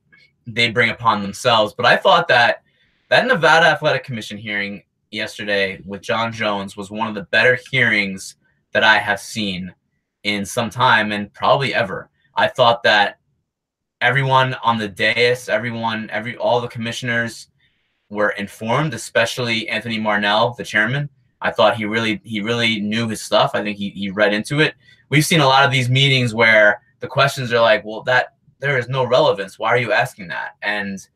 they bring upon themselves. But I thought that Nevada Athletic Commission hearing yesterday with Jon Jones was one of the better hearings that I have seen in some time, and probably ever. I thought that everyone on the dais, all the commissioners were informed, especially Anthony Marnell, the chairman. I thought he really knew his stuff. I think he read into it. We've seen a lot of these meetings where the questions are like, well, there is no relevance. Why are you asking that? And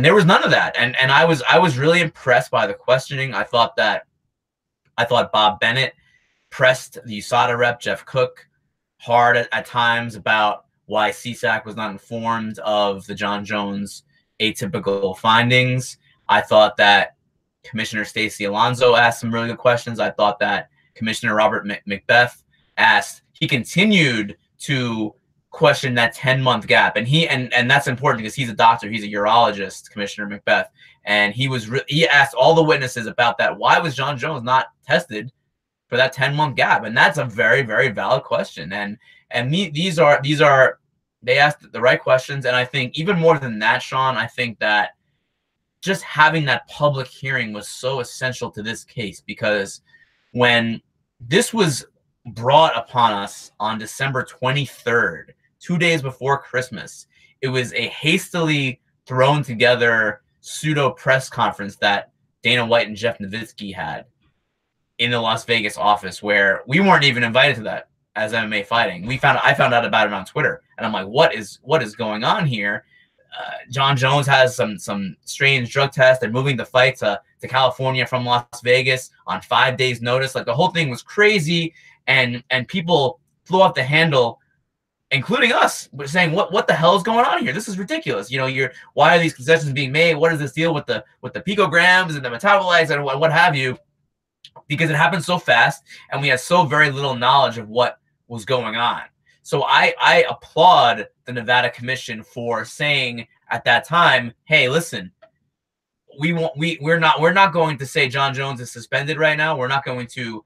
there was none of that. And I was really impressed by the questioning. I thought Bob Bennett pressed the USADA rep, Jeff Cook, hard at times about why CSAC was not informed of the Jon Jones atypical findings. I thought that Commissioner Stacey Alonso asked some really good questions. I thought that Commissioner Robert Macbeth he continued to question that 10-month gap. And that's important, because he's a doctor. He's a urologist, Commissioner Macbeth. And he asked all the witnesses about that. Why was Jon Jones not tested for that 10-month gap? And that's a very, very valid question. And they asked the right questions. And I think even more than that, Shaun, I think that just having that public hearing was so essential to this case, because when this was brought upon us on December 23rd, 2 days before Christmas, it was a hastily thrown together pseudo press conference that Dana White and Jeff Nowitzki had in the Las Vegas office, where we weren't even invited to that as MMA fighting. I found out about it on Twitter, and I'm like, what is going on here? Jon Jones has some strange drug test. They're moving the fight to California from Las Vegas on 5 days' notice. Like, the whole thing was crazy, and people flew off the handle, including us, saying, what the hell is going on here? This is ridiculous. Why are these concessions being made? What is this deal with the picograms and the metabolites and what have you? Because it happened so fast, and we had so very little knowledge of what was going on. So I applaud the Nevada Commission for saying at that time, hey, listen, we're not going to say Jon Jones is suspended right now. We're not going to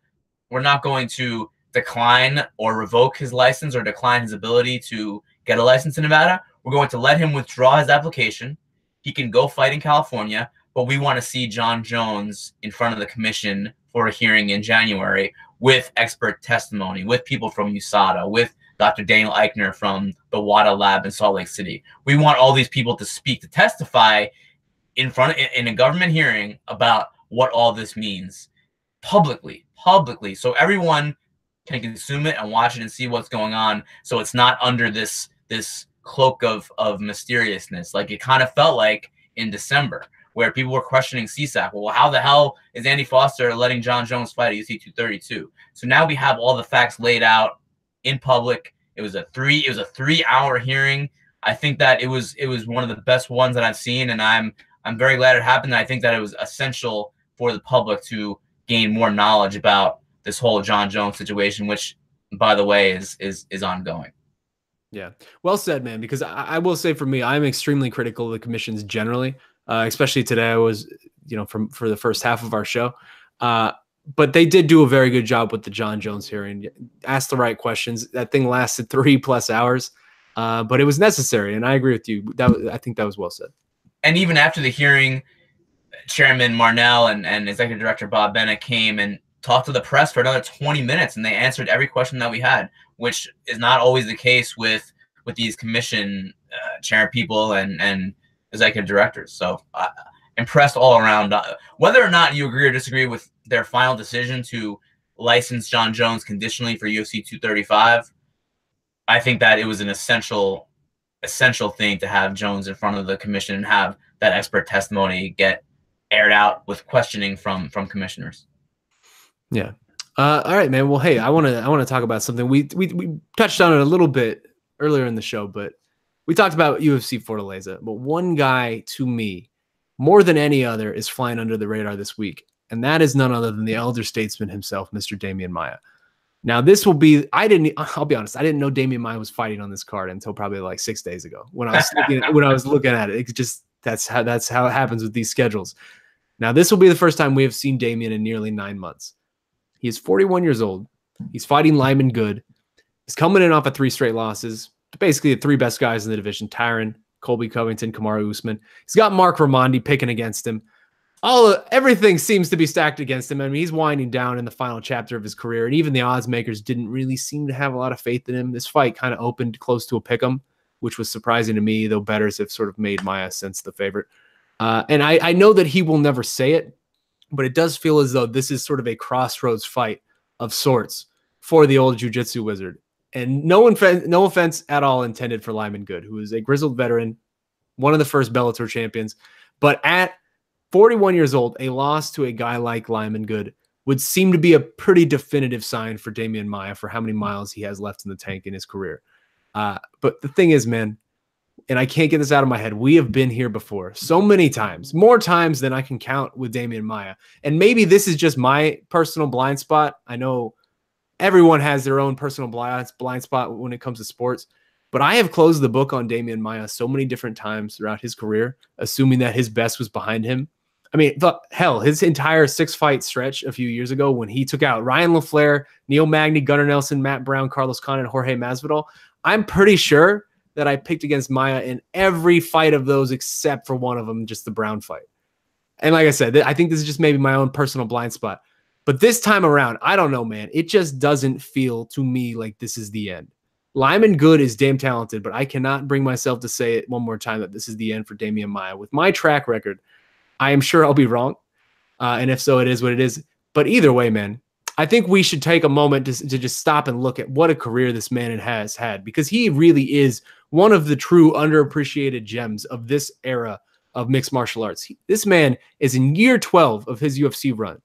decline or revoke his license or decline his ability to get a license in Nevada. We're going to let him withdraw his application. He can go fight in California, but we want to see Jon Jones in front of the commission for a hearing in January with expert testimony, with people from USADA, with Dr. Daniel Eichner from the WADA lab in Salt Lake City. We want all these people to speak, to testify in a government hearing about what all this means publicly, so everyone can consume it and watch it and see what's going on, so it's not under this cloak of mysteriousness like it kind of felt like in December, where people were questioning CSAC. Well, how the hell is Andy Foster letting Jon Jones fight at UFC 232? So now we have all the facts laid out in public. It was a 3-hour hearing. I think that it was one of the best ones that I've seen, and I'm very glad it happened. I think that it was essential for the public to gain more knowledge about this whole Jon Jones situation, which, by the way, is ongoing. Yeah, well said, man. Because I will say, for me, I'm extremely critical of the commissions generally, especially today. I was, for the first half of our show, but they did do a very good job with the Jon Jones hearing. Asked the right questions. That thing lasted 3+ hours, but it was necessary, and I agree with you. I think that was well said. And even after the hearing, Chairman Marnell and Executive Director Bob Bennett came and talked to the press for another 20 minutes, and they answered every question that we had, which is not always the case with these commission chair people and executive directors. So impressed all around. Whether or not you agree or disagree with their final decision to license Jon Jones conditionally for UFC 235, I think that it was an essential thing to have Jones in front of the commission and have that expert testimony get aired out with questioning from commissioners. Yeah. All right, man. Well, hey, I want to talk about something. We touched on it a little bit earlier in the show, but we talked about UFC Fortaleza. But one guy, to me, more than any other, is flying under the radar this week, and that is none other than the elder statesman himself, Mr. Damian Maia. Now, this will be. I'll be honest. I didn't know Damian Maia was fighting on this card until probably like 6 days ago when I was looking at it. It just that's how it happens with these schedules. Now, this will be the first time we have seen Damian in nearly 9 months. He is 41 years old. He's fighting Lyman Good. He's coming in off of 3 straight losses. Basically, the 3 best guys in the division: Tyron, Colby Covington, Kamaru Usman. He's got Marc Raimondi picking against him. Everything seems to be stacked against him. I mean, he's winding down in the final chapter of his career, and even the odds makers didn't really seem to have a lot of faith in him. This fight kind of opened close to a pick'em, which was surprising to me, though bettors have sort of made Maia sense the favorite. And I know that he will never say it, but it does feel as though this is sort of a crossroads fight of sorts for the old jiu-jitsu wizard. And no offense at all intended for Lyman Good, who is a grizzled veteran, one of the first Bellator champions. But at 41 years old, a loss to a guy like Lyman Good would seem to be a pretty definitive sign for Damian Maia for how many miles he has left in the tank in his career. But the thing is, man, and I can't get this out of my head, we have been here before so many times, more times than I can count with Damian Maia. And maybe this is just my personal blind spot. I know everyone has their own personal blind spot when it comes to sports, but I have closed the book on Damian Maia so many different times throughout his career, assuming that his best was behind him. I mean, hell, his entire 6-fight stretch a few years ago when he took out Ryan LaFleur, Neil Magny, Gunnar Nelson, Matt Brown, Carlos Khan, and Jorge Masvidal, I'm pretty sure that I picked against Maia in every fight of those except for one of them, just the Brown fight. And like I said, I think this is just maybe my own personal blind spot. But this time around, I don't know, man. It just doesn't feel to me like this is the end. Lyman Good is damn talented, but I cannot bring myself to say it one more time that this is the end for Damian Maia. With my track record, I am sure I'll be wrong. And if so, it is what it is. But either way, man, I think we should take a moment to just stop and look at what a career this man has had, because he really is one of the true underappreciated gems of this era of mixed martial arts. This man is in year 12 of his UFC run.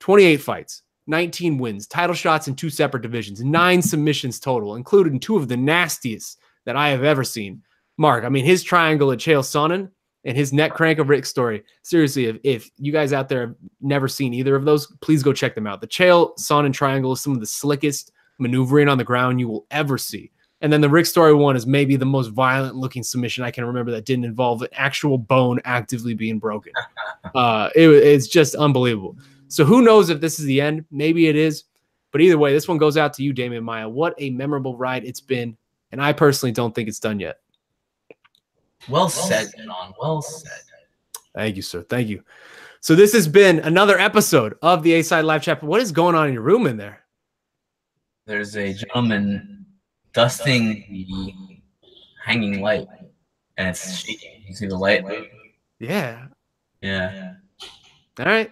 28 fights, 19 wins, title shots in 2 separate divisions, 9 submissions total, including 2 of the nastiest that I have ever seen. Marc, I mean, his triangle at Chael Sonnen and his neck crank of Rick Story. Seriously, if you guys out there have never seen either of those, please go check them out. The Chael Sonnen triangle is some of the slickest maneuvering on the ground you will ever see. And then the Rick Story one is maybe the most violent looking submission I can remember that didn't involve an actual bone actively being broken. It's just unbelievable. So who knows if this is the end? Maybe it is. But either way, this one goes out to you, Damian Maia. What a memorable ride it's been. And I personally don't think it's done yet. Well said, Shaun. Well said. Thank you, sir. Thank you. So this has been another episode of the A-Side Live Chat. What is going on in your room in there? There's a gentleman dusting the hanging light, and it's shaking. You see the light? Yeah. Yeah. All right.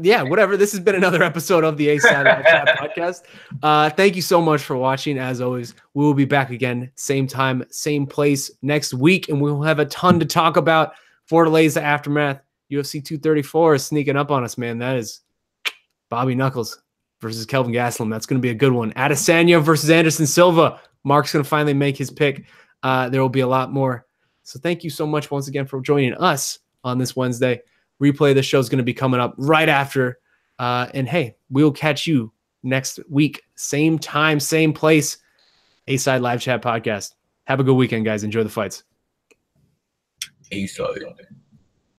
Yeah, whatever. This has been another episode of the A-Side Live Chat podcast. Thank you so much for watching. As always, we will be back again, same time, same place next week, and we will have a ton to talk about Fortaleza aftermath. UFC 234 is sneaking up on us, man. That is Bobby Knuckles versus Kelvin Gastelum. That's going to be a good one. Adesanya versus Anderson Silva. Marc's going to finally make his pick. There will be a lot more. So thank you so much once again for joining us on this Wednesday. Replay of the show is going to be coming up right after. And hey, we'll catch you next week. Same time, same place. A-Side Live Chat Podcast. Have a good weekend, guys. Enjoy the fights. A-Side.